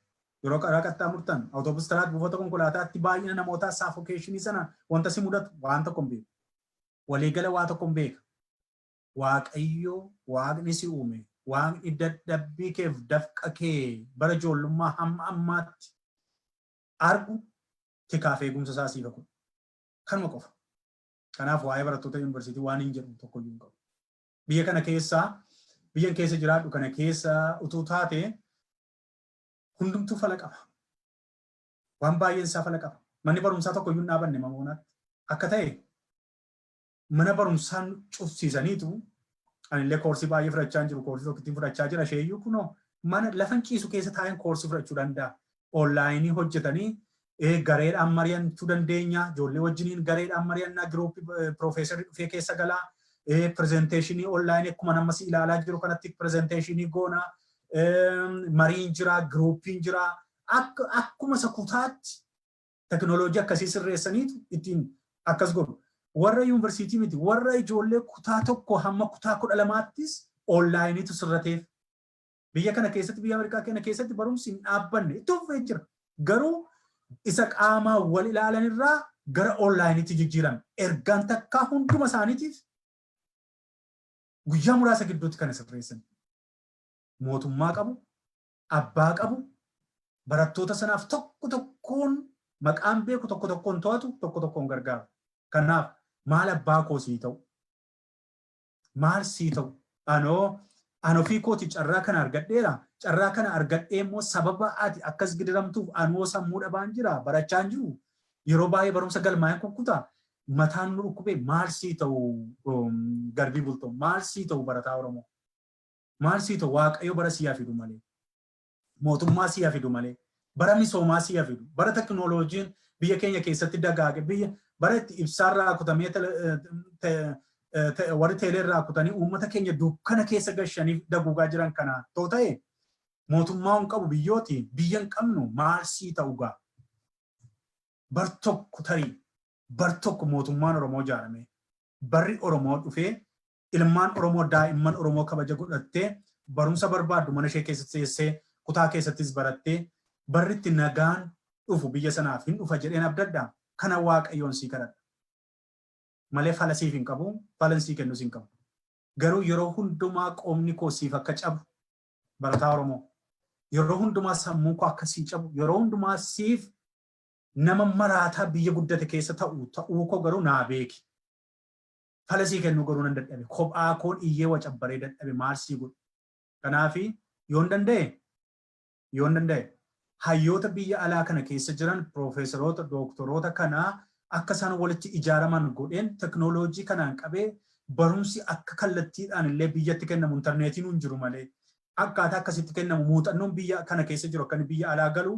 yeroo karaa qaxxaamurtan awutoobus taraat buufata konkolaataatti baay'ina namootaa saafokeeshinii sana wanta si mudatu waan tokko hin beeku. Waliigala waa tokko hin beeka. Waaqayyo waaqni si uume waaqni dadhabbii keef dafqa kee bara ijoollummaa hamma ammaatti argu tikaaf eegumsa isaa siif godhu. Kanuma qofa. Kanaaf waa'ee barattoota yuunivarsiitii waan hin jedhu tokko iyyuu hin qabu. Biyya kana keessaa biyyan keessa jiraadhu kana keessa utuu taate hundumtuu fala qaba. Waan baay'een isaa fala qaba. Manni barumsaa tokko iyyuu hin dhaabanne mamoonaatti. Akka ta'e mana barumsaan cufsiisaniitu anillee koorsii baay'ee fudhachaa jiru koorsii tokkittiin fudhachaa jira sheeyyuu kunoo mana lafan ciisu keessa taa'een koorsii fudhachuu danda'a. Onlaayinii hojjetanii gareedhaan mari'achuu dandeenya. Ijoollee wajjiniin gareedhaan mari'annaa giruuppii piroofeesarri dhufee keessa galaa. Pirezenteeshinii onlaayinii akkuma nammas ilaalaa jiru kanatti pirezenteeshinii goona. Mariin jira, giruuppiin jira. Akkuma isa kutaatti teknooloojii akkasii sirreessaniitu ittiin akkas godhu. Warra yuunivarsiitii miti warra ijoollee kutaa tokko hamma kutaa 12ttis onlaayiniitu sirrateef. Biyya kana keessatti biyya Ameerikaa kana keessatti barumsi hin dhaabbanne itti fufee jira. Garuu isa qaamaa wal ilaalan irraa gara onlaayiniitti jijjiirame. Ergaan takkaa hunduma isaaniitiif guyyaa muraasa gidduutti kan sirreessan. Mootummaa qabu, abbaa qabu, barattoota sanaaf tokko tokkoon maqaan beeku tokko tokkoon to'atu tokko tokkoon gargaaru. Kanaaf maal abbaa koo sii ta'u? Maal sii ta'u? Anoo fi kooti carraa kana argadheera. Carraa kana argadhee immoo sababa ati akkas gidiramtuuf anoo sammuu dhabaan jira barachaa hin jiru. Yeroo baay'ee barumsa galmaa'ee kukkutaa mataan nu dhukkubee maal sii ta'u garbii bultoo? Maal sii ta'u barataa Oromoo? Maal sii ta'u Waaqayyo bara sii fidu malee? Mootummaa sii fidu malee? Bara misoomaa sii fidu? Bara teknooloojiin biyya keenya keessatti dagaage biyya bara itti ibsaarraa kutamee warri teeleerraa kutanii uummata keenya dukkana keessa gashanii daguugaa jiran kana too ta'e mootummaa hin qabu biyyooti biyya hin qabnu maal sii ta'ugaa. Bar tokko tarii bar tokko mootummaan Oromoo ijaarame barri Oromoo dhufee ilmaan Oromoo daa'imman Oromoo kabaja godhattee barumsa barbaaddu mana ishee keessatti teessee kutaa keessattis barattee barritti nagaan dhufu biyya sanaaf hin dhufa jedheen abdaddaa kana Waaqayyoon sii kadhadha. Malee falasiif hin qabu, falansii kennus hin qabu. Garuu yeroo hundumaa qoomni koo siif akka cabu barataa Oromoo. Yeroo hundumaa sammuu koo akka sii cabu, yeroo hundumaa siif nama maraataa biyya guddate keessa ta'uu koo garuu naa beeki. Falasii kennuu garuu nan dadhabe. Kophaa koon iyyee wacabbaree dadhabe maal sii godhu. Kanaafi yoon danda'e hayyoota biyya alaa kana keessa jiran piroofeesaroota, dooktoroota kanaa akka isaan walitti ijaaraman godheen teknooloojii kanaan qabee barumsi akka kallattiidhaan illee biyyatti kennamu intarneetiin hin jiru malee akkaataa akkasitti kennamu muuxannoon biyya kana keessa jiru akka biyya alaa galu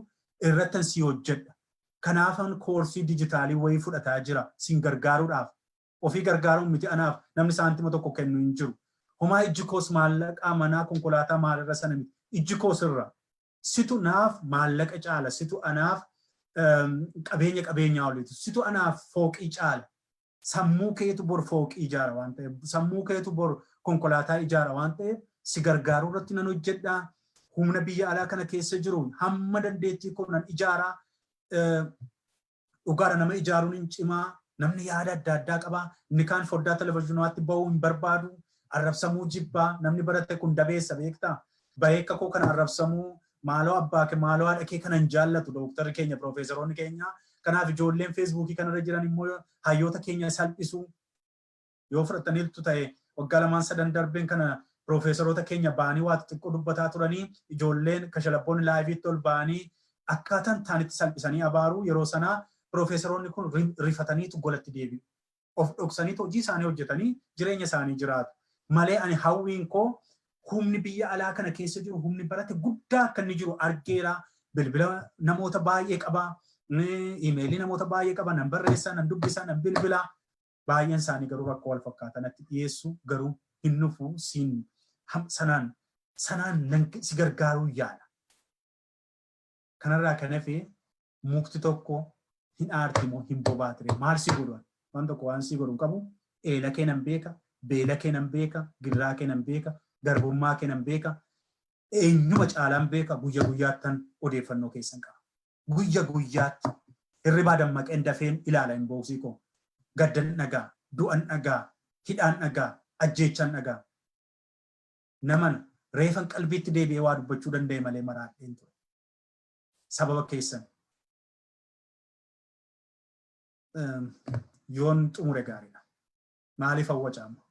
irratti si hojjedha. Kanaafan koorsii dijitaalii wayii fudhataa jira siin gargaaruudhaaf. Ofii gargaaruun miti anaaf namni saantima tokko kennu hin jiru. Homaa ijji koos maallaqaa manaa konkolaataa maalirra sana miti. Ijji koos irra. Situ naaf maallaqa caala. Situ anaaf qabeenyaa oliitu. Situ anaaf fooqii caala. Sammuu keetu bor fooqii ijaara waan ta'eef. Sammuu keetu bor konkolaataa ijaara waan ta'eef si gargaaruu irratti nan hojjedhaa. Humna biyya alaa kana keessa jiru hamma dandeettii koo nan ijaaraa. Dhugaadha nama ijaaruun hin cimaa. Namni yaada adda addaa qaba. Inni kaan foddaa televizyiinaatti bahuu hin barbaadu. Arrabsamuu jibbaa. Namni barate kun dabeessa beektaa. Baheekka koo kana arrabsamuu maaloo abbaa kee maaloo haadha kee kana hin jaallatu dooktarri keenya piroofeesaroonni keenya. Kanaaf ijoolleen feesbuukii kanarra jiran immoo hayyoota keenya salphisuu. Yoo fudhataniirtu ta'e waggaa 2-3 darbeen kana piroofeesaroota keenya ba'anii waa xixiqqoo dubbataa turanii ijoolleen kashalabboonni laayiviitti ol ba'anii akkaataan taanitti salphisanii abaaruu yeroo sanaa piroofeesaroonni kun rifataniitu golatti deebi'u. Of dhoksaniitu hojii isaanii hojjetanii jireenya isaanii jiraatu. Malee ani hawwiin koo humni biyya alaa kana keessa jiru humni barate guddaa akka inni jiru argeera. Bilbila namoota baay'ee qaba. Imeelii namoota baay'ee qaba. Nan barreessa, nan dubbisa, nan bilbila. Baay'een isaanii garuu rakkoo wal fakkaatanatti dhiyeessu garuu hin nufu siin sanaan si gargaaruu yaala. Kanarraa kan hafe mukti tokko hin aartimoo hin bobaatire maal si godhan waan tokko waan si godhu qabu eela kee nan beeka beela kee nan beeka girraa kee nan beeka garbummaa kee nan beeka eenyuma caalaan beeka guyya guyyaattan odeeffannoo keessan qaba guyyaatti hirribaa dammaqeen dafeen ilaala hin boosii koo gaddan dhagaa du'an dhagaa hidhaan dhagaa ajjeechaan dhagaa naman reefan qalbiitti deebi'ee waa dubbachuu danda'e malee maraadheen ture. Sababa keessan yoon xumure gaariidha. Maaliif hawwacaama?